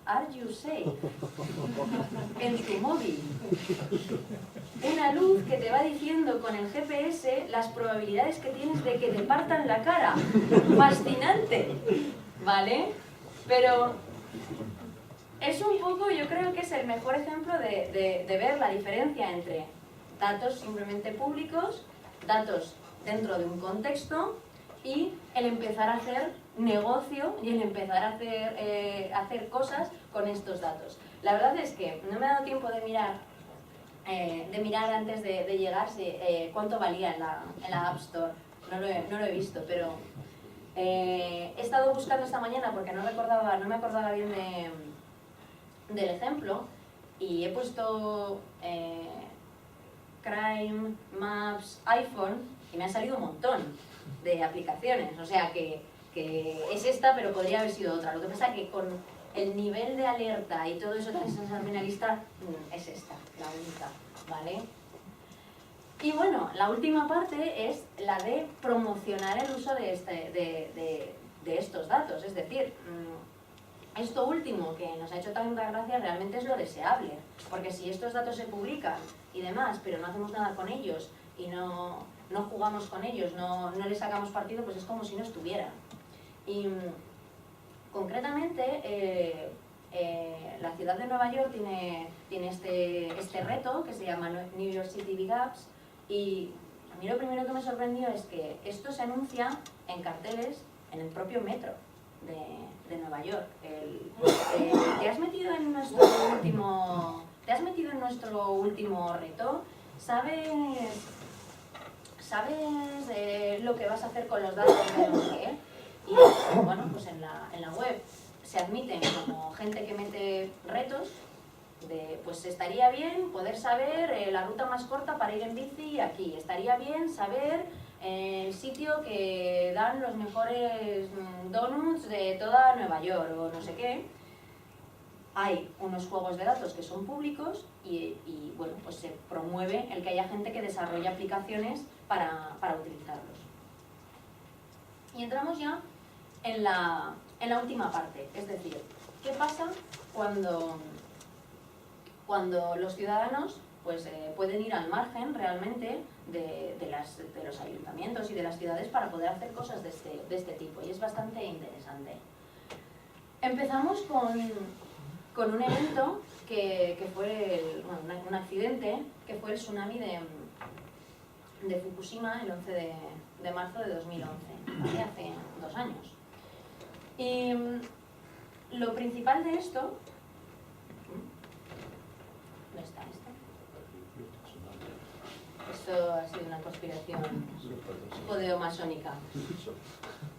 Are You Safe en tu móvil. Una luz que te va diciendo con el GPS las probabilidades que tienes de que te partan la cara. Fascinante, ¿vale? Pero es un poco, yo creo que es el mejor ejemplo de ver la diferencia entre datos simplemente públicos, datos dentro de un contexto, y el empezar a hacer negocio y el empezar a hacer cosas con estos datos. La verdad es que no me ha dado tiempo de mirar antes de llegar cuánto valía en la App Store. No lo he visto, pero he estado buscando esta mañana porque no me acordaba bien del ejemplo, y he puesto Crime, Maps, iPhone, y me han salido un montón de aplicaciones. O sea que es esta, pero podría haber sido otra. Lo que pasa es que con el nivel de alerta y todo eso que se nos la lista, es esta, la única, ¿vale? Y bueno, la última parte es la de promocionar el uso de estos datos. Es decir, esto último que nos ha hecho tanta gracia realmente es lo deseable, porque si estos datos se publican y demás, pero no hacemos nada con ellos y no jugamos con ellos, no les sacamos partido, pues es como si no estuvieran. Y concretamente la ciudad de Nueva York tiene este reto que se llama New York City Big Apps, y a mí lo primero que me sorprendió es que esto se anuncia en carteles en el propio metro de Nueva York. ¿Te has metido en nuestro último reto? ¿Sabes lo que vas a hacer con los datos de no sé qué? Y bueno, pues en la web se admiten como gente que mete retos pues estaría bien poder saber la ruta más corta para ir en bici aquí, estaría bien saber el sitio que dan los mejores donuts de toda Nueva York o no sé qué. Hay unos juegos de datos que son públicos y bueno, pues se promueve el que haya gente que desarrolle aplicaciones para utilizarlos. Y entramos ya en la última parte, es decir, ¿qué pasa cuando los ciudadanos pues, pueden ir al margen realmente de los ayuntamientos y de las ciudades para poder hacer cosas de este tipo? Y es bastante interesante. Empezamos con un evento que fue un accidente, que fue el tsunami de Fukushima el 11 de marzo de 2011, ¿vale? Hace 2 años. Y lo principal de esto... ¿Dónde está esto? Esto ha sido una conspiración judeo-masónica.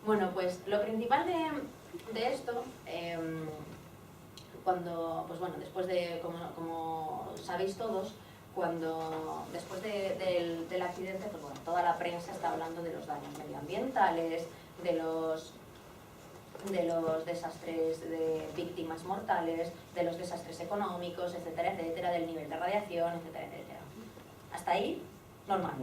Bueno, pues lo principal de esto, después de, como sabéis todos, después del accidente, pues bueno, toda la prensa está hablando de los daños medioambientales, de los desastres de víctimas mortales, de los desastres económicos, etcétera, etcétera, del nivel de radiación, etcétera, etcétera. Hasta ahí, normal.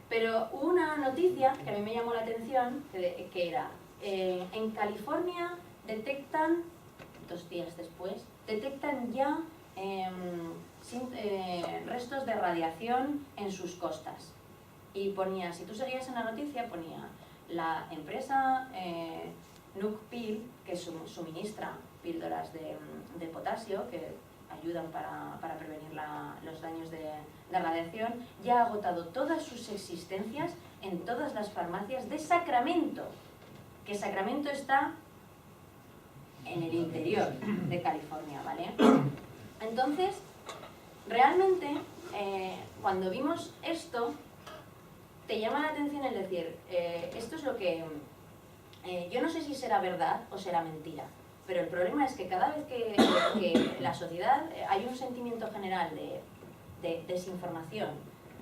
Pero hubo una noticia que a mí me llamó la atención, que era, en California detectan, 2 días después, detectan ya restos de radiación en sus costas. Y ponía, si tú seguías en la noticia, ponía la empresa Nuc Pil, que suministra píldoras de potasio, que ayudan para prevenir los daños de radiación, ya ha agotado todas sus existencias en todas las farmacias de Sacramento, que Sacramento está en el interior de California, ¿vale? Entonces, realmente, cuando vimos esto, te llama la atención el decir, esto es lo que... yo no sé si será verdad o será mentira, pero el problema es que cada vez que la sociedad hay un sentimiento general de desinformación,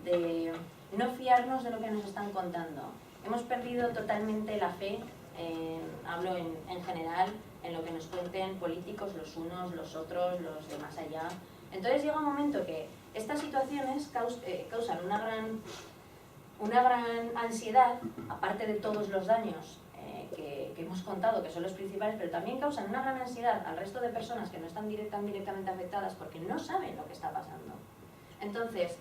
de no fiarnos de lo que nos están contando. Hemos perdido totalmente la fe, hablo en general, en lo que nos cuenten políticos, los unos, los otros, los de más allá. Entonces llega un momento que estas situaciones causan una gran ansiedad, aparte de todos los daños que hemos contado, que son los principales, pero también causan una gran ansiedad al resto de personas que no están directamente afectadas porque no saben lo que está pasando. Entonces,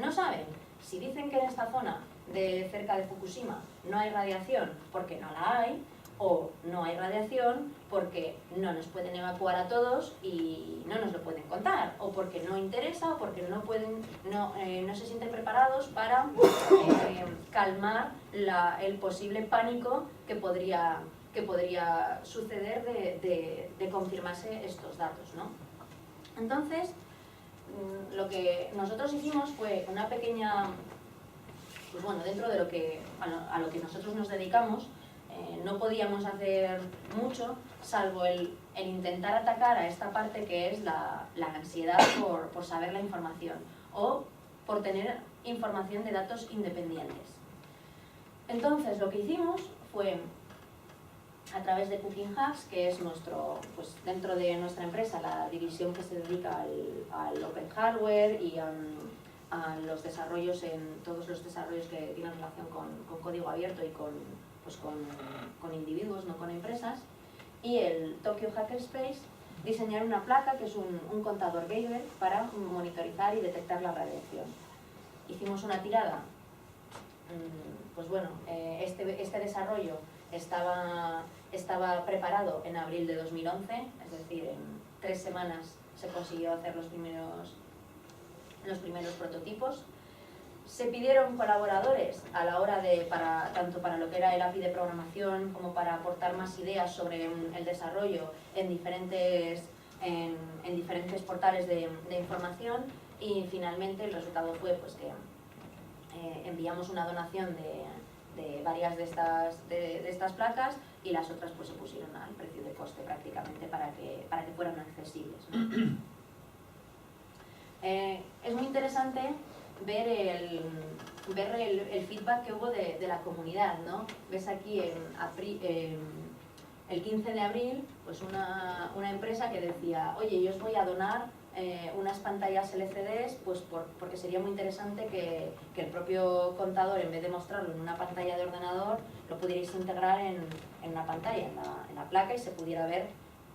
no saben si dicen que en esta zona cerca de Fukushima no hay radiación porque no la hay, o no hay radiación porque no nos pueden evacuar a todos y no nos lo pueden contar, o porque no interesa, o porque no se sienten preparados para calmar el posible pánico que podría suceder de confirmarse estos datos, ¿no? Entonces, lo que nosotros hicimos fue una pequeña, pues bueno, dentro de a lo que nosotros nos dedicamos, no podíamos hacer mucho salvo el intentar atacar a esta parte que es la ansiedad por saber la información o por tener información de datos independientes. Entonces lo que hicimos fue, a través de Cooking Hubs, que es pues dentro de nuestra empresa la división que se dedica al Open Hardware y a los desarrollos, todos los desarrollos que tienen relación con código abierto y con individuos, no con empresas, y el Tokyo Hackerspace, diseñar una placa que es un contador Geiger para monitorizar y detectar la radiación. Hicimos una tirada, pues bueno, este desarrollo estaba preparado en abril de 2011, es decir, en 3 semanas se consiguió hacer los primeros prototipos. Se pidieron colaboradores a la hora tanto para lo que era el API de programación como para aportar más ideas sobre el desarrollo en diferentes portales de información, y finalmente el resultado fue pues que enviamos una donación de varias de estas placas, y las otras pues se pusieron al precio de coste prácticamente para que fueran accesibles, ¿no? Es muy interesante ver el feedback que hubo de la comunidad, ¿no? Ves aquí el 15 de abril pues una empresa que decía, oye, yo os voy a donar unas pantallas LCDs pues porque sería muy interesante que el propio contador, en vez de mostrarlo en una pantalla de ordenador, lo pudierais integrar en una pantalla, en la placa, y se pudiera ver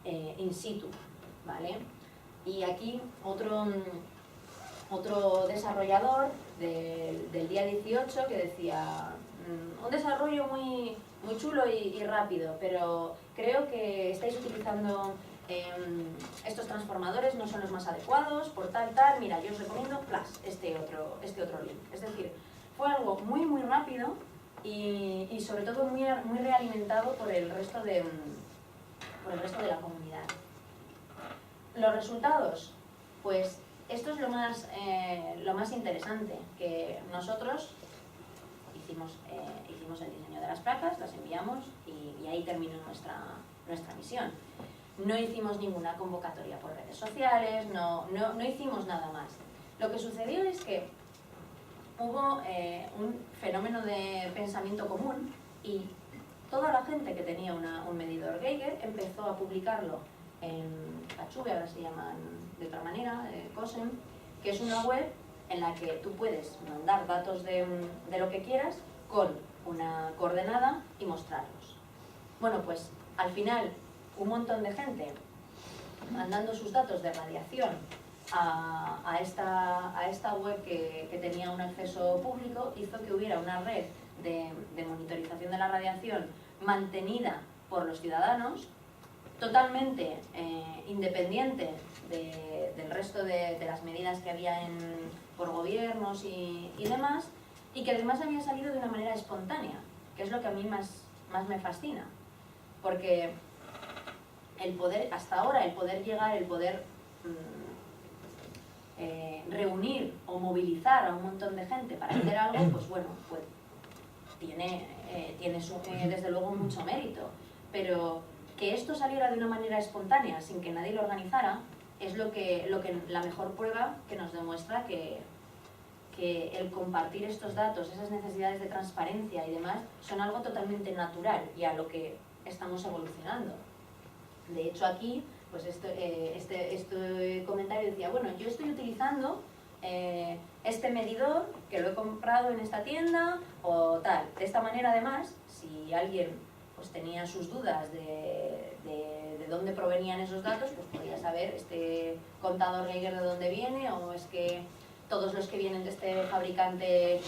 in situ, ¿vale? Y aquí otro desarrollador del día 18 que decía un desarrollo muy chulo y rápido, pero creo que estáis utilizando estos transformadores, no son los más adecuados, por tal, mira, yo os recomiendo este otro link. Es decir, fue algo muy rápido y sobre todo muy realimentado por el resto de la comunidad. Los resultados, pues esto es lo más interesante, que nosotros hicimos el diseño de las placas, las enviamos y ahí terminó nuestra misión. No hicimos ninguna convocatoria por redes sociales, no hicimos nada más. Lo que sucedió es que hubo un fenómeno de pensamiento común y toda la gente que tenía un medidor Geiger empezó a publicarlo en Kachube, ahora se llaman de otra manera, COSEM, que es una web en la que tú puedes mandar datos de lo que quieras con una coordenada y mostrarlos. Bueno, pues al final un montón de gente mandando sus datos de radiación a esta web que tenía un acceso público hizo que hubiera una red de monitorización de la radiación mantenida por los ciudadanos, totalmente independiente del resto de las medidas que había por gobiernos y demás, y que además había salido de una manera espontánea, que es lo que a mí más me fascina, porque hasta ahora el poder llegar, el poder reunir o movilizar a un montón de gente para hacer algo, pues bueno, pues tiene desde luego mucho mérito, pero que esto saliera de una manera espontánea sin que nadie lo organizara es la mejor prueba que nos demuestra que el compartir estos datos, esas necesidades de transparencia y demás, son algo totalmente natural y a lo que estamos evolucionando. De hecho aquí, pues este comentario decía, bueno, yo estoy utilizando este medidor que lo he comprado en esta tienda o tal. De esta manera además, si alguien pues tenía sus dudas de dónde provenían esos datos, pues podía saber este contador Geiger de dónde viene, o es que todos los que vienen de este fabricante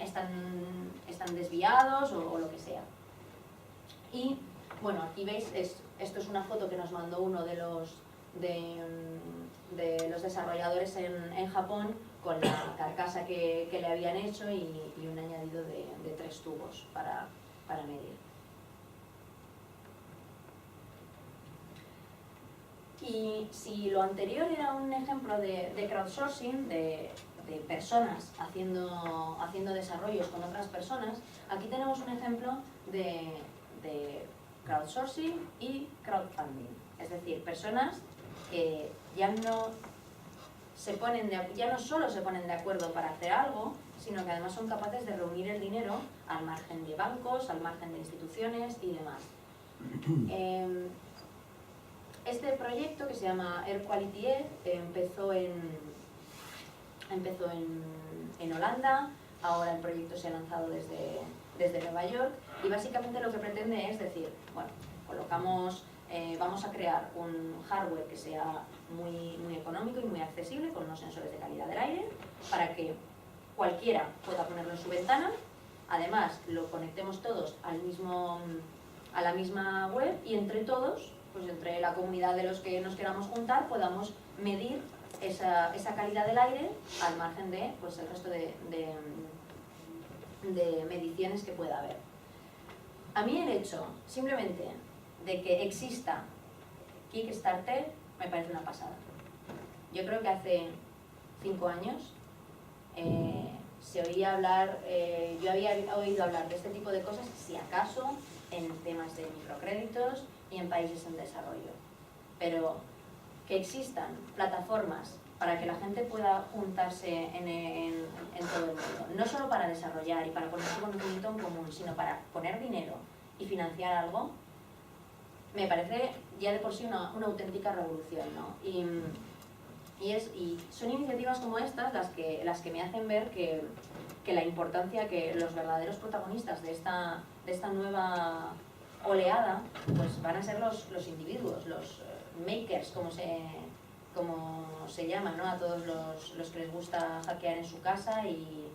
están desviados o lo que sea. Y bueno, aquí veis, esto es una foto que nos mandó uno de los desarrolladores en Japón con la carcasa que le habían hecho y un añadido de 3 tubos para medir. Y si lo anterior era un ejemplo de crowdsourcing, de personas haciendo desarrollos con otras personas, aquí tenemos un ejemplo de crowdsourcing y crowdfunding. Es decir, personas que ya no solo se ponen de acuerdo para hacer algo, sino que además son capaces de reunir el dinero al margen de bancos, al margen de instituciones y demás. Este proyecto, que se llama Air Quality Aid, empezó en Holanda, ahora el proyecto se ha lanzado desde Nueva York, y básicamente lo que pretende es decir, bueno, vamos a crear un hardware que sea muy económico y muy accesible, con unos sensores de calidad del aire, para que cualquiera pueda ponerlo en su ventana. Además, lo conectemos todos a la misma web, y entre todos, pues entre la comunidad de los que nos queramos juntar, podamos medir esa calidad del aire al margen de pues, el resto de mediciones que pueda haber. A mí el hecho simplemente de que exista Kickstarter me parece una pasada. Yo creo que hace 5 años se oía hablar, yo había oído hablar de este tipo de cosas, si acaso, en temas de microcréditos y en países en desarrollo. Pero que existan plataformas para que la gente pueda juntarse en todo el mundo, no solo para desarrollar y para poner su conocimiento en común, sino para poner dinero y financiar algo, me parece ya de por sí una auténtica revolución, ¿no? Y son iniciativas como estas las que me hacen ver que la importancia, que los verdaderos protagonistas de esta nueva oleada pues van a ser los individuos, los makers, como se como se llama, ¿no? A todos los que les gusta hackear en su casa y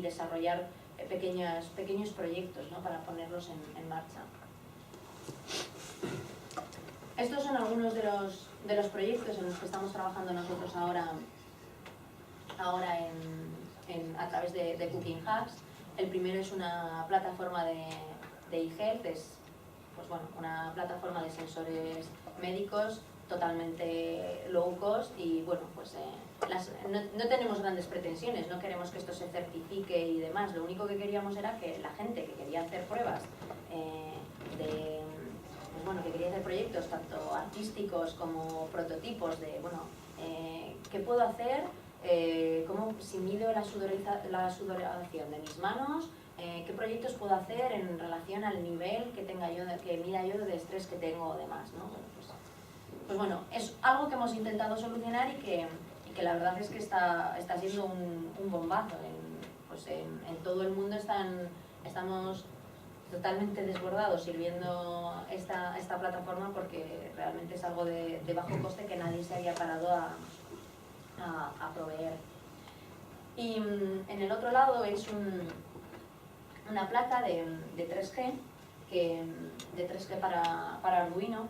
desarrollar pequeños proyectos, ¿no? Para ponerlos en marcha. Estos son algunos de los proyectos en los que estamos trabajando nosotros ahora a través de Cooking Hacks. El primero es una plataforma de eHealth, es pues bueno, una plataforma de sensores médicos totalmente low cost y bueno, pues no tenemos grandes pretensiones, no queremos que esto se certifique y demás, lo único que queríamos era que la gente que quería hacer pruebas pues bueno, que quería hacer proyectos tanto artísticos como prototipos de, bueno, ¿qué puedo hacer? Si mido la sudoración de mis manos, qué proyectos puedo hacer en relación al nivel que mida yo de estrés que tengo o demás, ¿no? Pues bueno, es algo que hemos intentado solucionar y que la verdad es que está siendo un bombazo. En todo el mundo estamos totalmente desbordados sirviendo esta plataforma porque realmente es algo de bajo coste que nadie se había parado a proveer. Y en el otro lado es una placa de 3G, de 3G para Arduino.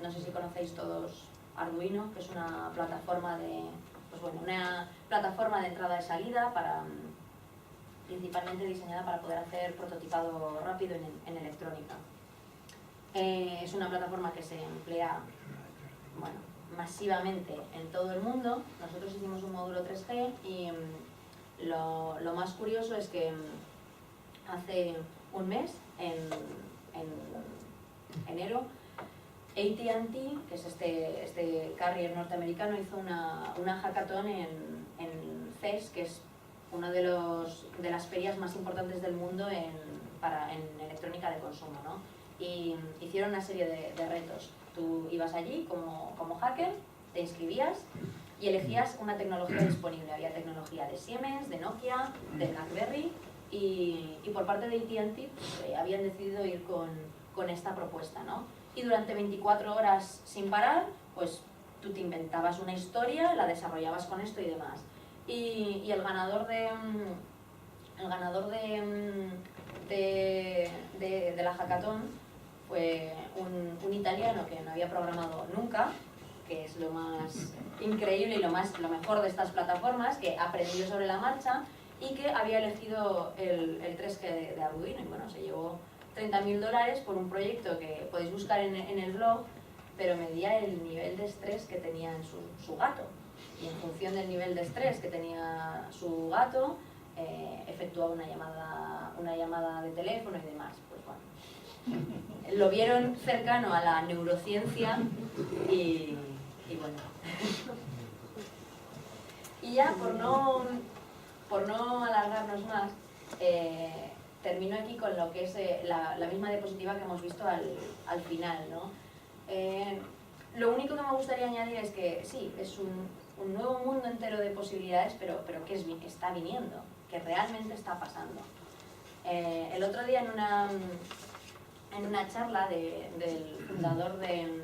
No sé si conocéis todos Arduino, que es una plataforma de entrada y salida principalmente diseñada para poder hacer prototipado rápido en electrónica. Es una plataforma que se emplea, bueno, masivamente en todo el mundo. Nosotros hicimos un módulo 3G y lo más curioso es que hace un mes, en enero, AT&T, que es este carrier norteamericano, hizo una hackathon en CES, que es una de las ferias más importantes del mundo en electrónica de consumo, ¿no? Y hicieron una serie de retos. Tú ibas allí como hacker, te inscribías y elegías una tecnología disponible. Había tecnología de Siemens, de Nokia, de BlackBerry y por parte de AT&T pues, habían decidido ir con esta propuesta, ¿no? Y durante 24 horas sin parar, pues tú te inventabas una historia, la desarrollabas con esto y demás. Y el ganador de la hackathon fue un italiano que no había programado nunca, que es lo más increíble y lo mejor de estas plataformas, que aprendió sobre la marcha y que había elegido el 3G de Arduino. Y bueno, se llevó $30.000 por un proyecto que podéis buscar en el blog, pero medía el nivel de estrés que tenía en su gato. Y en función del nivel de estrés que tenía su gato, efectuaba una llamada de teléfono y demás. Pues bueno, lo vieron cercano a la neurociencia y bueno. Y ya, por no alargarnos más, termino aquí con lo que es la misma diapositiva que hemos visto al final, ¿no? Lo único que me gustaría añadir es que sí, es un nuevo mundo entero de posibilidades, pero que está viniendo, que realmente está pasando. El otro día en una charla del fundador de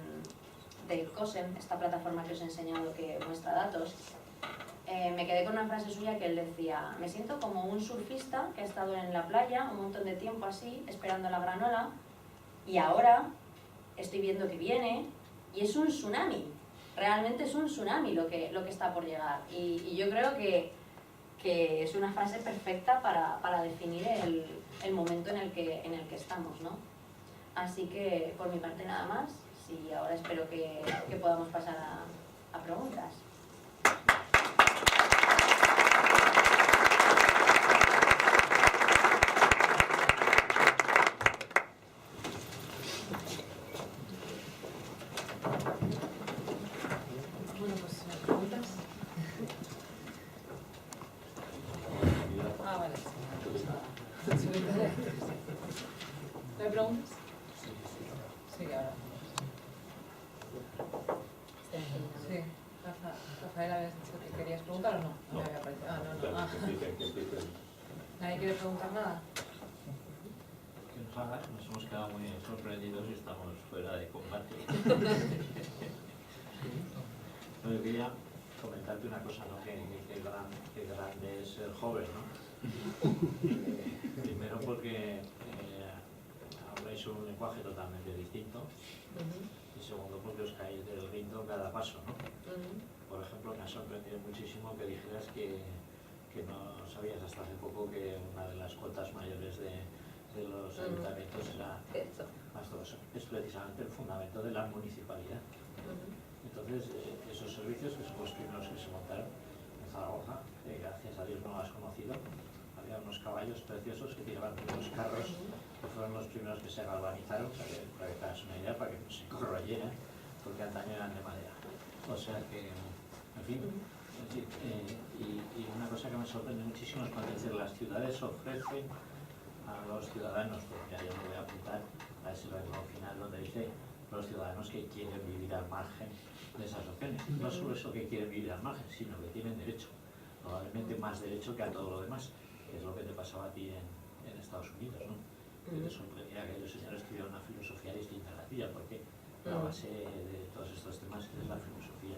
COSEM, esta plataforma que os he enseñado que muestra datos, me quedé con una frase suya que él decía: me siento como un surfista que ha estado en la playa un montón de tiempo así, esperando la gran ola, y ahora estoy viendo que viene y es un tsunami. Realmente es un tsunami lo que está por llegar. Y yo creo que es una frase perfecta para definir el momento en el que estamos, ¿no? Así que por mi parte nada más. Y ahora espero que podamos pasar a preguntas. Bueno, pues preguntas. Ah, vale. ¿No hay preguntas? Sí, ahora. Sí. Rafael, ¿habías dicho que querías preguntar o no? No me había parecido. Ah, no. Ah. ¿Nadie quiere preguntar nada? Nos hemos quedado muy sorprendidos y estamos fuera de combate. Yo quería comentarte una cosa, ¿no? Que grande es ser joven, ¿no? Primero porque habláis un lenguaje totalmente distinto, y segundo porque os caéis del rinto cada paso, ¿no? Por ejemplo, me ha sorprendido muchísimo que dijeras que no sabías hasta hace poco que una de las cuotas mayores de los ayuntamientos era es precisamente el fundamento de la municipalidad. Entonces, esos servicios, que son los primeros que se montaron en Zaragoza, gracias a Dios no lo has conocido, había unos caballos preciosos que tiraban unos carros que fueron los primeros que se galvanizaron, para que te hagas una idea, para que no se corroyeran, porque antaño eran de madera. O sea que, en fin, es decir, y una cosa que me sorprende muchísimo es cuando dicen las ciudades ofrecen a los ciudadanos, porque ya yo me voy a apuntar a ese renglón final donde dice los ciudadanos que quieren vivir al margen de esas opciones. No solo eso que quieren vivir al margen, sino que tienen derecho, probablemente más derecho que a todo lo demás, que es lo que te pasaba a ti en Estados Unidos, ¿no? Que te sorprendía que aquellos señores tuvieran una filosofía distinta a la tuya, porque la base de todos estos temas es la filosofía.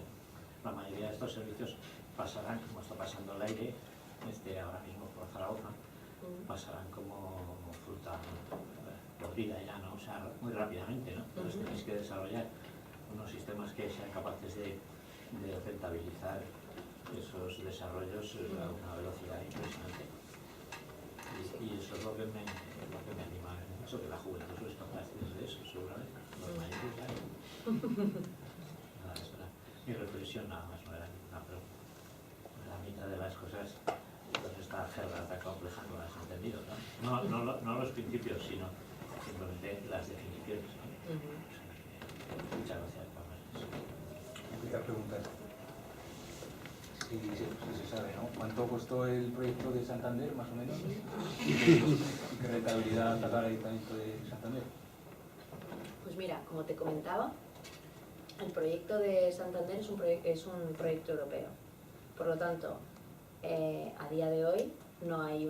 La mayoría de estos servicios pasarán, como está pasando el aire, ahora mismo por Zaragoza, pasarán como fruta podrida ya, ¿no? O sea, muy rápidamente, ¿no? Entonces tenéis que desarrollar unos sistemas que sean capaces de rentabilizar esos desarrollos a una velocidad impresionante. Y eso es lo que me anima, eso que la juventud es capaz de eso, seguramente. Los mayores ya no. Nada, eso era mi reflexión, nada más, no era ninguna pregunta. La mitad de las cosas, pues esta jerga tan compleja no las he entendido, ¿no? No los principios, sino simplemente las definiciones, ¿no? O sea que, muchas gracias, Pablo. Quería preguntar si se sabe, ¿no? ¿Cuánto costó el proyecto de Santander, más o menos? ¿Y qué rentabilidad saca el Ayuntamiento de Santander? Pues mira, como te comentaba, el proyecto de Santander es un proyecto europeo. Por lo tanto, a día de hoy no hay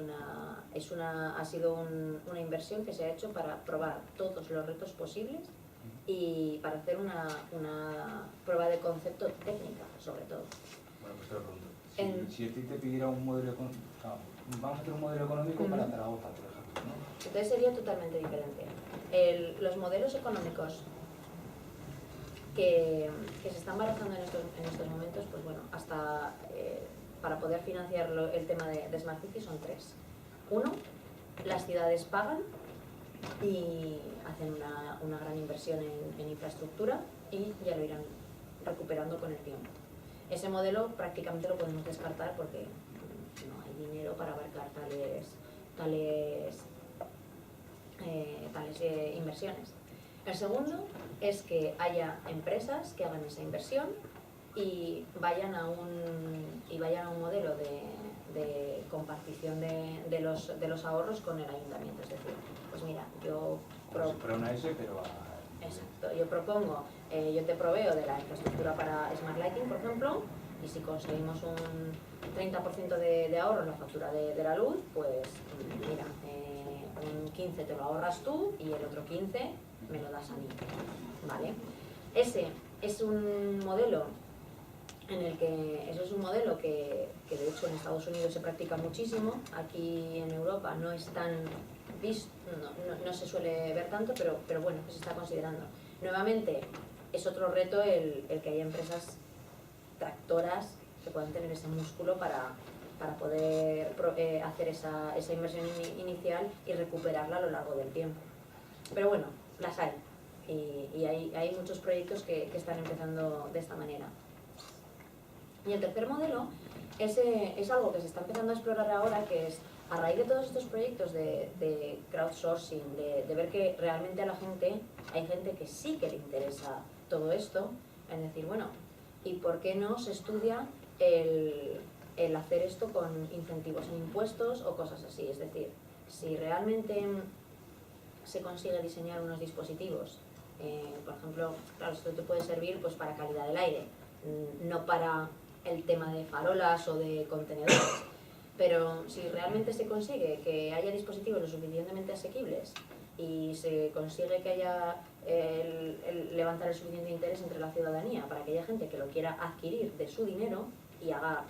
ha sido una inversión que se ha hecho para probar todos los retos posibles y para hacer una prueba de concepto técnica, sobre todo. Bueno, pues te lo pregunto. Si a ti te pidiera un modelo económico, vamos a hacer un modelo económico para Zaragoza, por ejemplo, ¿no? Entonces sería totalmente diferente. Los modelos económicos que se están barajando en estos momentos, pues bueno, hasta para poder financiar el tema de Smart City son tres. Uno, las ciudades pagan y hacen una gran inversión en infraestructura y ya lo irán recuperando con el tiempo. Ese modelo prácticamente lo podemos descartar porque no hay dinero para abarcar tales inversiones. El segundo es que haya empresas que hagan esa inversión y vayan a un modelo de compartición de los ahorros con el ayuntamiento. Es decir, pues mira, yo propongo, yo te proveo de la infraestructura para Smart Lighting, por ejemplo, y si conseguimos un 30% de ahorro en la factura de la luz, pues mira, un 15 te lo ahorras tú y el otro 15 me lo das a mí, ¿vale? Ese es un modelo que de hecho en Estados Unidos se practica muchísimo. Aquí en Europa no es tan visto, no se suele ver tanto, pero bueno, que se está considerando. Nuevamente, es otro reto el que haya empresas tractoras que puedan tener ese músculo para poder hacer esa inversión inicial y recuperarla a lo largo del tiempo. Pero bueno, las hay. Y hay muchos proyectos que están empezando de esta manera. Y el tercer modelo es algo que se está empezando a explorar ahora, que es a raíz de todos estos proyectos de crowdsourcing, de ver que realmente hay gente que sí que le interesa todo esto, es decir, bueno, ¿y por qué no se estudia el hacer esto con incentivos en impuestos o cosas así? Es decir, si realmente se consigue diseñar unos dispositivos, por ejemplo, claro, esto te puede servir pues para calidad del aire, no para el tema de farolas o de contenedores, pero si realmente se consigue que haya dispositivos lo suficientemente asequibles y se consigue que haya levantar el suficiente interés entre la ciudadanía para que haya gente que lo quiera adquirir de su dinero y haga,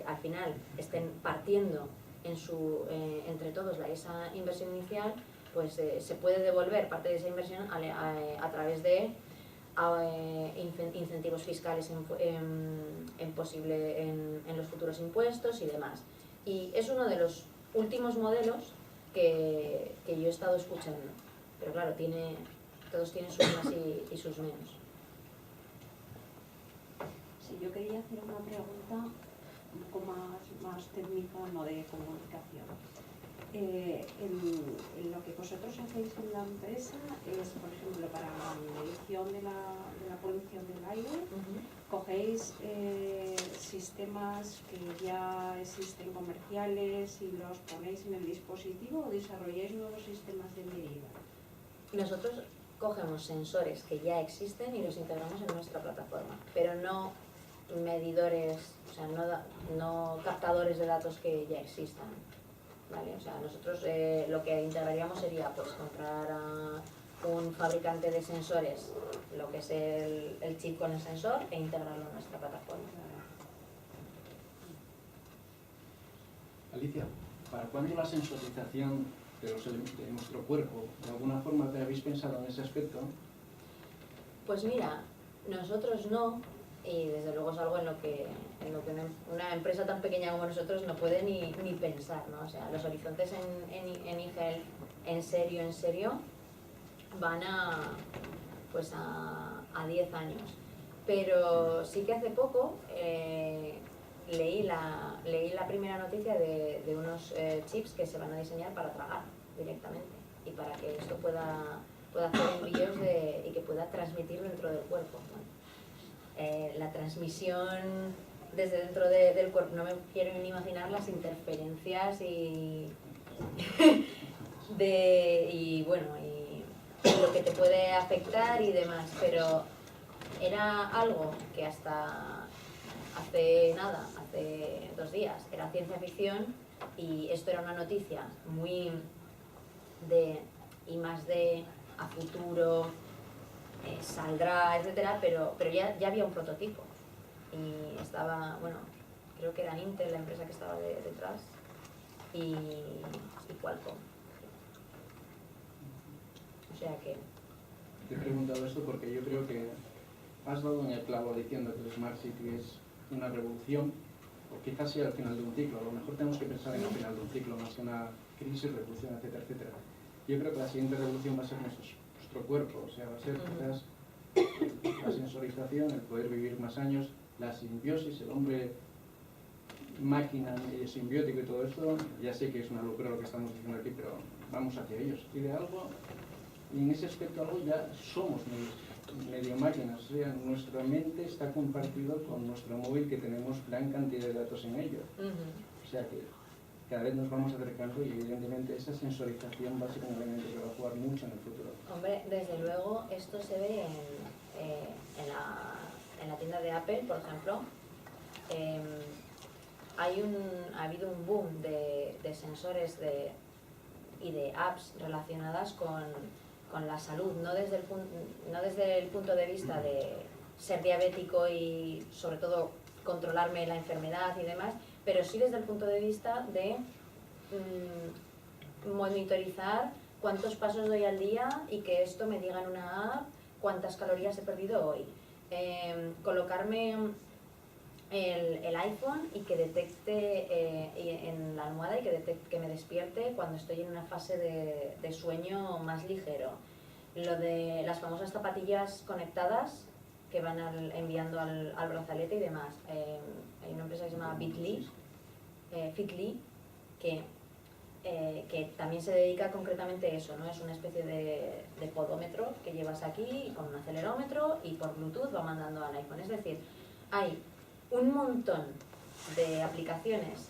al final estén partiendo entre todos esa inversión inicial, pues se puede devolver parte de esa inversión a través de incentivos fiscales en los futuros impuestos y demás. Y es uno de los últimos modelos que yo he estado escuchando, pero claro, todos tienen sus más y sus menos. Sí, yo quería hacer una pregunta un poco más técnica, no de comunicación. En lo que vosotros hacéis en la empresa es, por ejemplo, para la medición de la polución del aire, cogéis sistemas que ya existen comerciales y los ponéis en el dispositivo o desarrolláis nuevos sistemas de medida. Nosotros cogemos sensores que ya existen y los integramos en nuestra plataforma, pero no medidores, o sea, no captadores de datos que ya existan. ¿Vale? O sea, nosotros lo que integraríamos sería pues comprar a un fabricante de sensores, lo que es el chip con el sensor, e integrarlo en nuestra plataforma. Alicia, ¿para cuándo la sensorización de nuestro cuerpo? ¿De alguna forma te habéis pensado en ese aspecto? Pues mira, nosotros no, y desde luego es algo en lo que una empresa tan pequeña como nosotros no puede ni pensar, ¿no? O sea, los horizontes en IGEL en serio van a 10 años. Pero sí que hace poco leí la primera noticia de unos chips que se van a diseñar para tragar directamente y para que esto pueda hacer envíos y que pueda transmitir dentro del cuerpo, ¿no? La transmisión desde dentro del cuerpo, no me quiero ni imaginar las interferencias y lo que te puede afectar y demás, pero era algo que hasta hace 2 días era ciencia ficción, y esto era una noticia muy de I+D, a futuro, saldrá, etcétera, pero ya había un prototipo y estaba, creo que era Intel la empresa que estaba detrás y Qualcomm. O sea que... Te he preguntado esto porque yo creo que has dado en el clavo diciendo que el Smart City es una revolución, o quizás sea el final de un ciclo. A lo mejor tenemos que pensar en el final de un ciclo, más que una crisis, revolución, etcétera, etcétera. Yo creo que la siguiente revolución va a ser nuestro cuerpo, o sea, va a ser quizás la sensorización, el poder vivir más años, la simbiosis, el hombre máquina simbiótico y todo esto. Ya sé que es una locura lo que estamos diciendo aquí, pero vamos hacia ellos. Y de algo, y en ese aspecto algo ya somos medio máquinas, o sea, nuestra mente está compartida con nuestro móvil, que tenemos gran cantidad de datos en ello. O sea que cada vez nos vamos acercando y evidentemente esa sensorización va a ser un elemento que va a jugar mucho en el futuro. Hombre, desde luego esto se ve en la tienda de Apple, por ejemplo. Ha habido un boom de sensores y de apps relacionadas con la salud, no desde el punto de vista de ser diabético y sobre todo controlarme la enfermedad y demás, pero sí desde el punto de vista de monitorizar cuántos pasos doy al día y que esto me diga en una app cuántas calorías he perdido hoy. Colocarme el iPhone y que detecte en la almohada y que me despierte cuando estoy en una fase de sueño más ligero. Lo de las famosas zapatillas conectadas que van enviando al brazalete y demás. Hay una empresa que se llama Fitly, que también se dedica concretamente a eso, ¿no? Es una especie de podómetro que llevas aquí con un acelerómetro y por Bluetooth va mandando al iPhone. Es decir, hay un montón de aplicaciones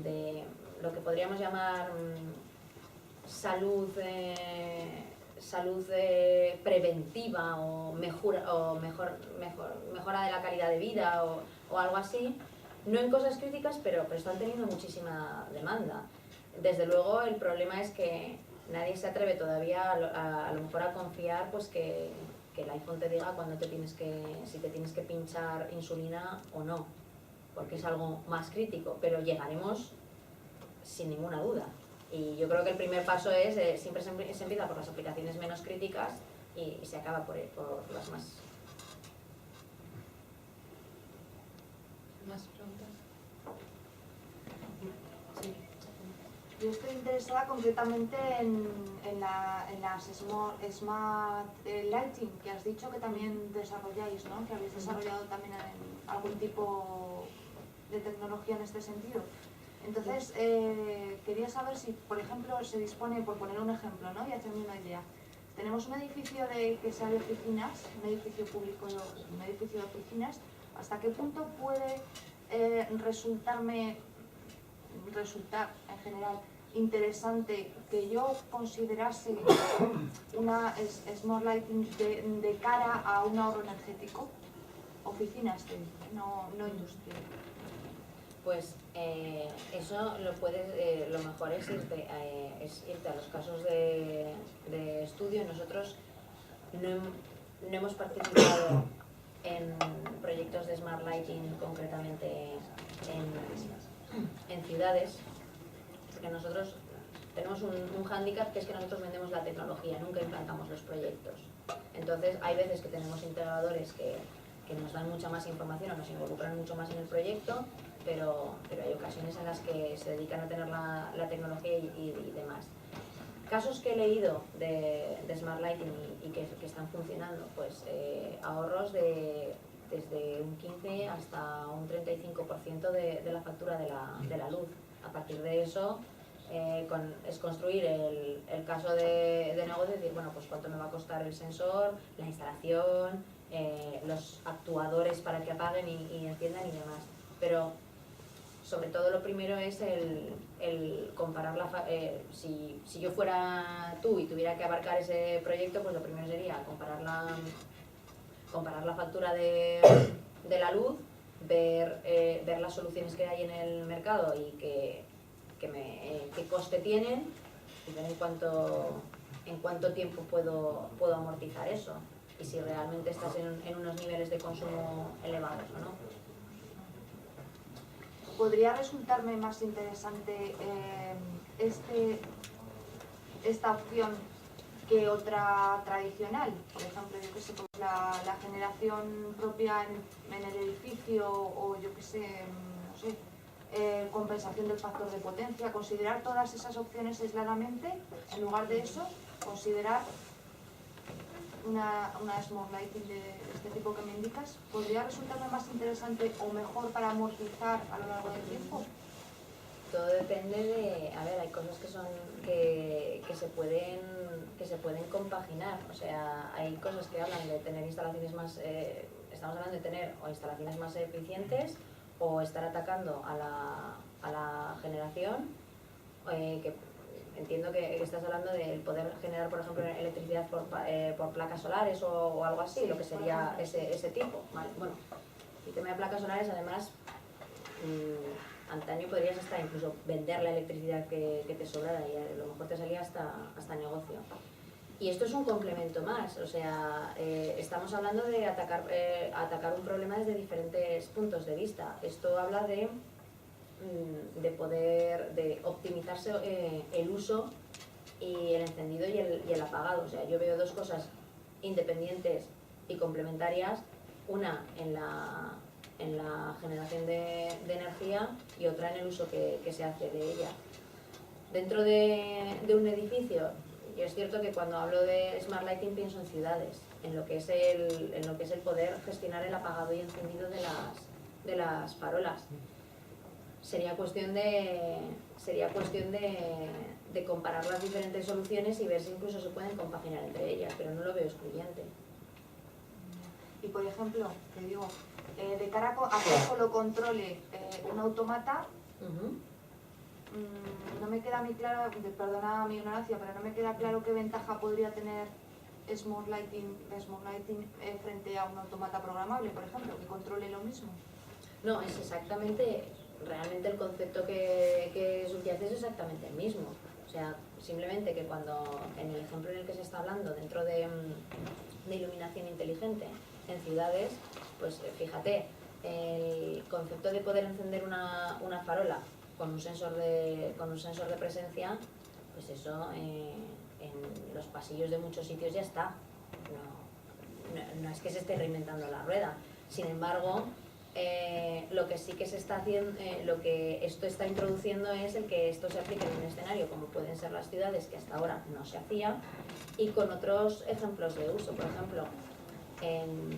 de lo que podríamos llamar salud preventiva o mejora de la calidad de vida o algo así, no en cosas críticas, pero están teniendo muchísima demanda. Desde luego el problema es que nadie se atreve todavía a lo mejor a confiar pues que el iPhone te diga cuando si te tienes que pinchar insulina o no, porque es algo más crítico, pero llegaremos sin ninguna duda. Y yo creo que el primer paso es, siempre se empieza por las aplicaciones menos críticas y se acaba por las más. ¿Más preguntas? Sí. Yo estoy interesada concretamente en las Smart Lighting, que has dicho que también desarrolláis, ¿no? Que habéis desarrollado también algún tipo de tecnología en este sentido. Entonces, quería saber si, por ejemplo, se dispone, por poner un ejemplo, ¿no? Y hacerme una idea. Tenemos un edificio que sea de oficinas, un edificio público, un edificio de oficinas. ¿Hasta qué punto puede resultar en general interesante que yo considerase una Smart Lighting de cara a un ahorro energético? Oficinas, no industrial. Pues eso lo mejor es irte a los casos de estudio. Nosotros no hemos participado en proyectos de Smart Lighting concretamente en ciudades, porque nosotros tenemos un hándicap, que es que nosotros vendemos la tecnología, nunca implantamos los proyectos. Entonces hay veces que tenemos integradores que nos dan mucha más información o nos involucran mucho más en el proyecto, pero hay ocasiones en las que se dedican a tener la tecnología y demás. Casos que he leído de Smart Lighting y que están funcionando, pues ahorros desde un 15 hasta un 35% de la factura de la luz. A partir de eso es construir el caso de negocio y decir, bueno, pues cuánto me va a costar el sensor, la instalación, los actuadores para que apaguen y enciendan y demás. Pero sobre todo lo primero es el comparar si yo fuera tú y tuviera que abarcar ese proyecto, pues lo primero sería comparar la factura de la luz, ver las soluciones que hay en el mercado y qué coste tienen, y ver en cuánto tiempo puedo amortizar eso y si realmente estás en unos niveles de consumo elevados o no. ¿Podría resultarme más interesante esta opción que otra tradicional? Por ejemplo, yo que sé, pues la generación propia en el edificio, o yo que sé, no sé, compensación del factor de potencia. Considerar todas esas opciones aisladamente, en lugar de eso, considerar una Smart Lighting de este tipo que me indicas, ¿podría resultarme más interesante o mejor para amortizar a lo largo del tiempo? Todo depende de, hay cosas que se pueden compaginar. O sea, hay cosas que hablan de tener instalaciones más, estamos hablando de tener o instalaciones más eficientes o estar atacando a la generación, que entiendo que estás hablando del poder generar, por ejemplo, electricidad por placas solares o algo así, lo que sería ese tipo. Vale, bueno, el tema de placas solares, además, antaño podrías hasta incluso vender la electricidad que te sobrara y a lo mejor te salía hasta negocio. Y esto es un complemento más, o sea, estamos hablando de atacar un problema desde diferentes puntos de vista. Esto habla de optimizarse el uso y el encendido y el apagado. O sea, yo veo dos cosas independientes y complementarias, una en la generación de energía y otra en el uso que se hace de ella. Dentro de un edificio, yo es cierto que cuando hablo de Smart Lighting pienso en ciudades, en lo que es el poder gestionar el apagado y encendido de las farolas. Sería cuestión de comparar las diferentes soluciones y ver si incluso se pueden compaginar entre ellas, pero no lo veo excluyente. Y por ejemplo, te digo, de cara a que solo controle un automata, no me queda muy claro, perdona mi ignorancia, pero no me queda claro qué ventaja podría tener Smart Lighting frente a un automata programable, por ejemplo, que controle lo mismo. No, realmente el concepto que subyace es exactamente el mismo. O sea, simplemente que cuando, en el ejemplo en el que se está hablando, dentro de iluminación inteligente en ciudades, pues fíjate, el concepto de poder encender una farola con un sensor de presencia, pues eso en los pasillos de muchos sitios ya está. No es que se esté reinventando la rueda. Sin embargo, lo que sí que se está haciendo, lo que esto está introduciendo es el que esto se aplique en un escenario como pueden ser las ciudades, que hasta ahora no se hacía, y con otros ejemplos de uso. Por ejemplo, en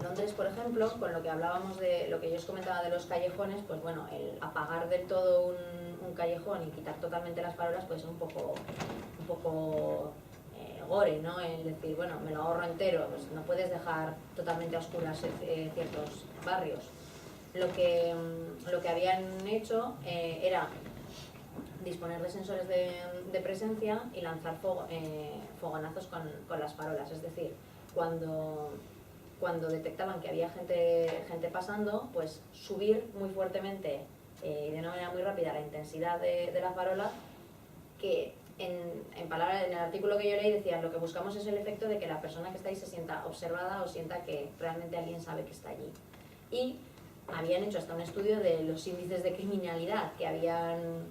Londres, por ejemplo, con lo que hablábamos de lo que yo os comentaba de los callejones, pues bueno, el apagar del todo un callejón y quitar totalmente las farolas puede ser un poco gore, ¿no? El decir, bueno, me lo ahorro entero, pues no puedes dejar totalmente a oscuras ciertos barrios. Lo que habían hecho era disponer de sensores de presencia y lanzar fogonazos con las farolas, es decir, cuando detectaban que había gente pasando, pues subir muy fuertemente y de una manera muy rápida la intensidad de la farola, que en palabras, en el artículo que yo leí decía, lo que buscamos es el efecto de que la persona que está ahí se sienta observada o sienta que realmente alguien sabe que está allí. Y habían hecho hasta un estudio de los índices de criminalidad que habían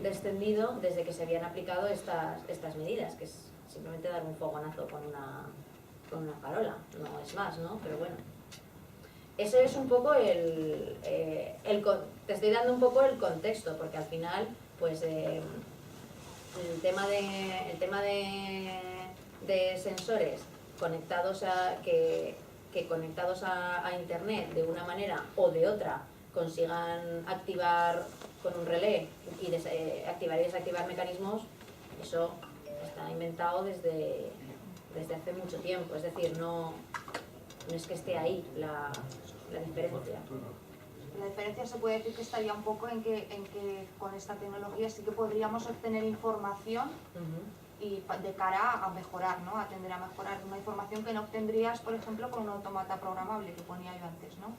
descendido desde que se habían aplicado estas medidas, que es simplemente dar un fogonazo con una farola, no es más, ¿no? Pero bueno, eso es un poco te estoy dando un poco el contexto, porque al final, pues el tema de sensores conectados que conectados a internet de una manera o de otra consigan activar con un relé y activar y desactivar mecanismos, eso está inventado desde hace mucho tiempo, es decir, no es que esté ahí la diferencia. La diferencia se puede decir que estaría un poco en que con esta tecnología sí que podríamos obtener información y de cara a mejorar, ¿no? A tender a mejorar una información que no obtendrías, por ejemplo, con un autómata programable que ponía yo antes, ¿no?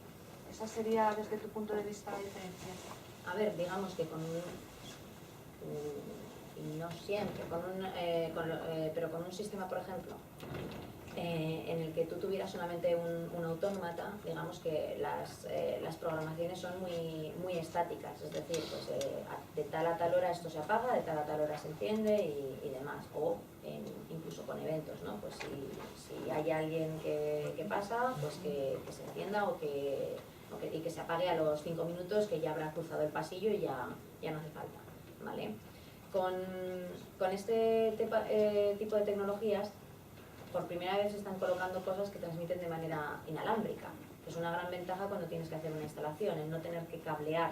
Esa sería, desde tu punto de vista, la diferencia. A ver, digamos que y no siempre, pero con un sistema, por ejemplo, en el que tú tuvieras solamente un autómata, digamos que las programaciones son muy estáticas, es decir, pues de tal a tal hora esto se apaga, de tal a tal hora se enciende y demás, o incluso con eventos, ¿no? Pues si hay alguien que pasa, pues que se encienda y que se apague a los 5 minutos, que ya habrá cruzado el pasillo y ya no hace falta, ¿vale? Con este tipo de tecnologías, por primera vez se están colocando cosas que transmiten de manera inalámbrica, que es una gran ventaja cuando tienes que hacer una instalación, el no tener que cablear,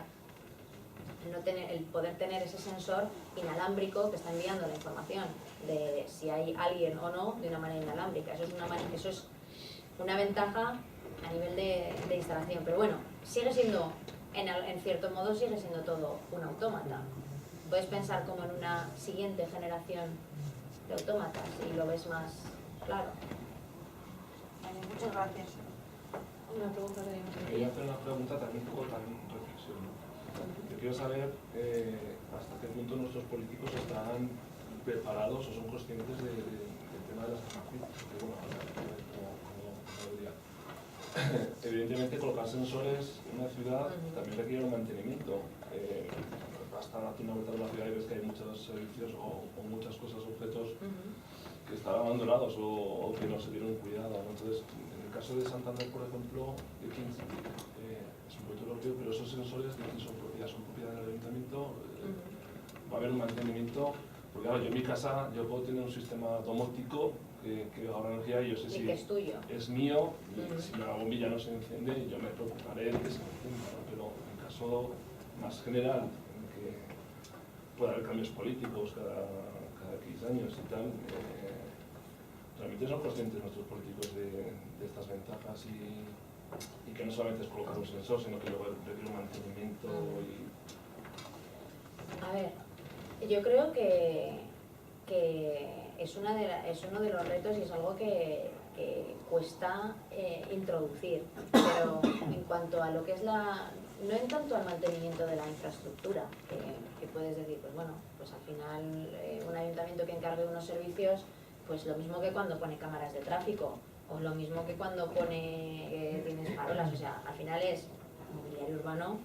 el poder tener ese sensor inalámbrico que está enviando la información de si hay alguien o no de una manera inalámbrica. Eso es una ventaja a nivel de instalación, pero bueno, sigue siendo, en cierto modo sigue siendo todo un autómata. Puedes pensar como en una siguiente generación de autómatas y lo ves más claro. Vale, muchas gracias. Una pregunta de Quería hacer una pregunta también reflexión, ¿no? Yo quiero saber hasta qué punto nuestros políticos están preparados o son conscientes del tema de las farmacéuticas. Porque, bueno, como diría, evidentemente colocar sensores en una ciudad también requiere un mantenimiento. Basta darte una vuelta por la ciudad y ves que hay muchos servicios o muchas cosas, objetos que están abandonados o que no se dieron cuidado, ¿no? Entonces, en el caso de Santander, por ejemplo, de quién, es un proyecto europeo, pero esos sensores de quién son propiedad del ayuntamiento, va a haber un mantenimiento, porque claro, yo en mi casa yo puedo tener un sistema domótico que ahorra energía y yo sé si es tuyo. Es mío y si la bombilla no se enciende yo me preocuparé de que se encienda, ¿no? Pero en caso más general, en que pueda haber cambios políticos cada X años y tal, realmente son conscientes nuestros políticos de estas ventajas y que no solamente es colocar un sensor, sino que luego requiere un mantenimiento y... A ver, yo creo que es uno de los retos y es algo que que cuesta introducir, pero en cuanto a lo que es no en tanto al mantenimiento de la infraestructura, que puedes decir, pues bueno, pues al final un ayuntamiento que encargue unos servicios, pues lo mismo que cuando pone cámaras de tráfico, o lo mismo que cuando pone tienes farolas, o sea, al final es mobiliario urbano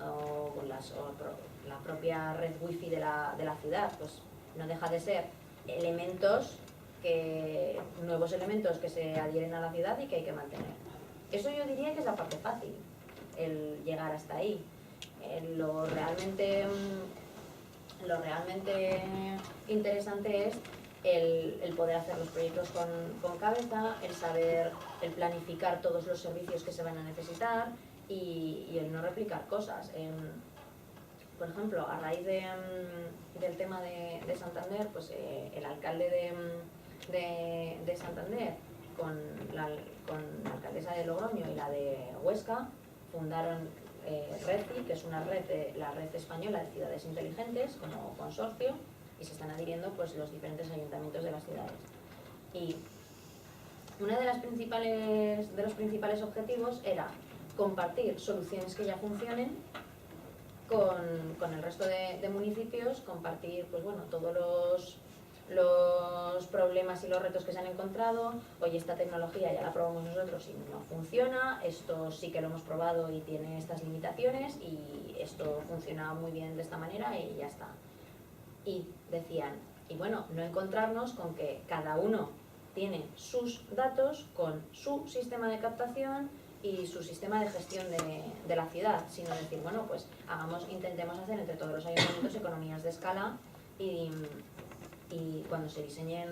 o la propia red wifi de la ciudad, pues no deja de ser nuevos elementos que se adhieren a la ciudad y que hay que mantener. Eso yo diría que es la parte fácil, el llegar hasta ahí. Lo realmente interesante es el poder hacer los proyectos con cabeza, el planificar todos los servicios que se van a necesitar y el no replicar cosas. Por ejemplo, a raíz del tema de Santander, pues el alcalde de Santander con la alcaldesa de Logroño y la de Huesca fundaron RECI, que es la red española de ciudades inteligentes como consorcio, y se están adhiriendo pues los diferentes ayuntamientos de las ciudades. Y uno de los principales objetivos era compartir soluciones que ya funcionen con el resto de municipios, compartir pues bueno, todos los problemas y los retos que se han encontrado. Oye, esta tecnología ya la probamos nosotros y no funciona, esto sí que lo hemos probado y tiene estas limitaciones, y esto funciona muy bien de esta manera y ya está. Y decían, y bueno, no encontrarnos con que cada uno tiene sus datos con su sistema de captación y su sistema de gestión de la ciudad, sino decir, bueno, pues intentemos hacer entre todos los ayuntamientos economías de escala y cuando se diseñe,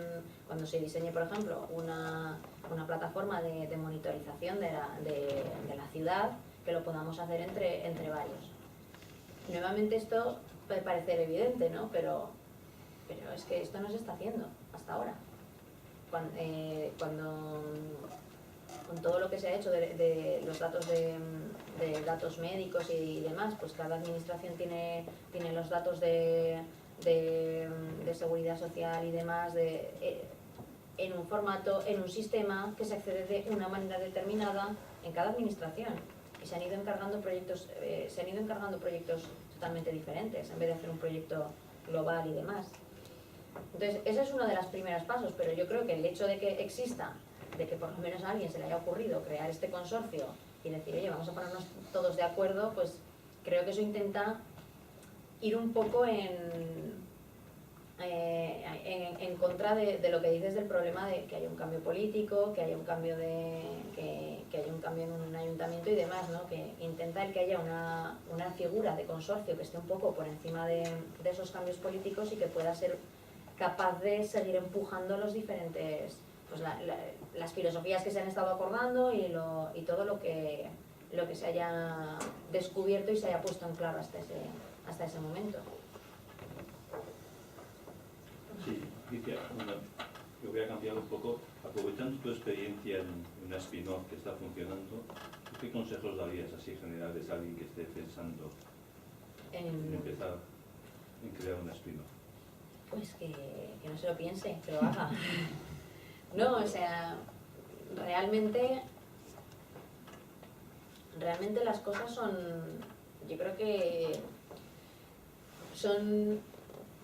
por ejemplo, una plataforma de monitorización de la ciudad, que lo podamos hacer entre varios. Nuevamente esto puede parecer evidente, ¿no? Pero es que esto no se está haciendo hasta ahora. Con todo lo que se ha hecho de los datos de datos médicos y demás, pues cada administración tiene los datos de seguridad social y demás en un formato, en un sistema que se accede de una manera determinada en cada administración, y se han ido encargando proyectos totalmente diferentes en vez de hacer un proyecto global y demás. Entonces ese es uno de los primeros pasos, pero yo creo que el hecho de que exista, de que por lo menos a alguien se le haya ocurrido crear este consorcio y decir, oye, vamos a ponernos todos de acuerdo, pues creo que eso intenta ir un poco en contra de lo que dices del problema de que haya un cambio político, que haya un cambio que haya un cambio en un ayuntamiento y demás, ¿no? Que intenta que haya una figura de consorcio que esté un poco por encima de esos cambios políticos y que pueda ser capaz de seguir empujando los diferentes, pues las filosofías que se han estado acordando y todo lo que se haya descubierto y se haya puesto en claro hasta ese momento. Sí, Alicia, yo voy a cambiar un poco. Aprovechando tu experiencia en una spin-off que está funcionando, ¿qué consejos darías así generales a alguien que esté pensando en empezar en crear una spin-off? Pues que no se lo piense, que lo haga. No, o sea, realmente las cosas son, yo creo que son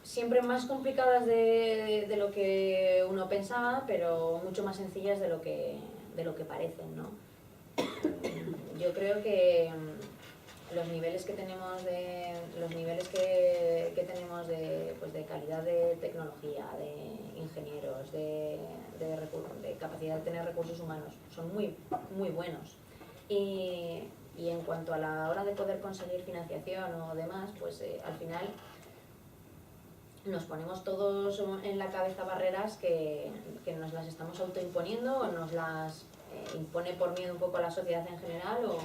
siempre más complicadas de lo que uno pensaba, pero mucho más sencillas de lo que parecen, ¿no? Yo creo que los niveles que tenemos de calidad de tecnología, de ingenieros, de capacidad de tener recursos humanos son muy muy buenos, y en cuanto a la hora de poder conseguir financiación o demás, pues al final nos ponemos todos en la cabeza barreras que nos las estamos autoimponiendo o nos las impone por miedo un poco a la sociedad en general, o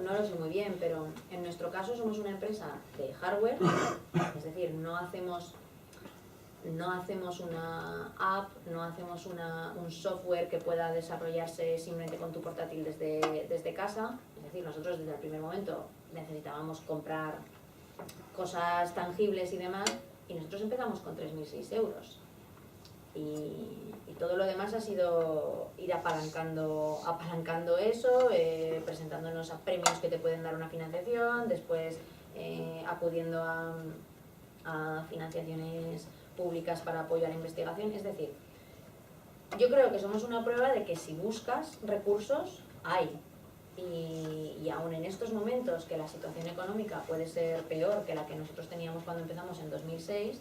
no lo sé muy bien, pero en nuestro caso somos una empresa de hardware, es decir, no hacemos una app, no hacemos un software que pueda desarrollarse simplemente con tu portátil desde casa. Es decir, nosotros desde el primer momento necesitábamos comprar cosas tangibles y demás, y nosotros empezamos con 3.006 euros. y todo lo demás ha sido ir apalancando eso, presentándonos a premios que te pueden dar una financiación, después acudiendo a financiaciones públicas para apoyar la investigación. Es decir, yo creo que somos una prueba de que si buscas recursos, hay. Y aún en estos momentos que la situación económica puede ser peor que la que nosotros teníamos cuando empezamos en 2006,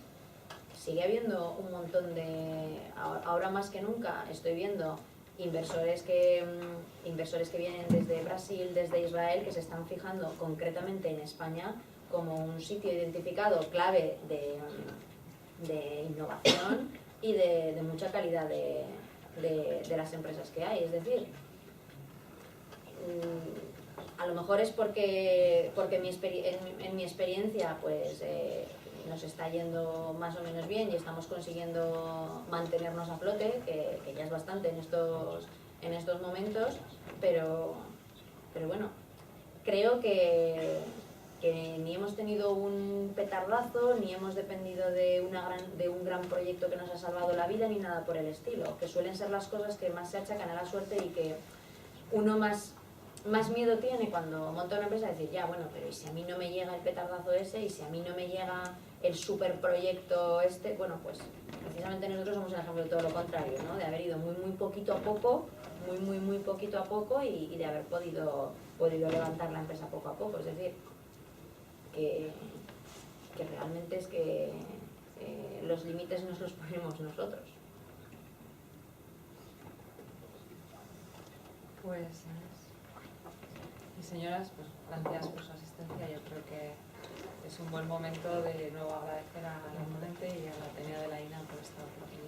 sigue habiendo un montón de... Ahora más que nunca estoy viendo inversores que vienen desde Brasil, desde Israel, que se están fijando concretamente en España como un sitio identificado clave de innovación y de mucha calidad de las empresas que hay. Es decir, a lo mejor es porque en mi experiencia pues nos está yendo más o menos bien y estamos consiguiendo mantenernos a flote, que ya es bastante en estos momentos, pero bueno, creo que ni hemos tenido un petardazo, ni hemos dependido de un gran proyecto que nos ha salvado la vida, ni nada por el estilo, que suelen ser las cosas que más se achacan a la suerte y que uno más miedo tiene cuando monta una empresa, decir, ya, bueno, pero ¿y si a mí no me llega el petardazo ese? ¿Y si a mí no me llega el superproyecto este? Bueno, pues precisamente nosotros somos el ejemplo de todo lo contrario, ¿no? De haber ido muy poquito a poco, muy poquito a poco y de haber podido levantar la empresa poco a poco. Es decir, que realmente es que los límites nos los ponemos nosotros. Pues, y señoras, pues gracias por su asistencia. Yo creo que es un buen momento de nuevo agradecer a la ponente y a la Ateneo de la INA por esta oportunidad.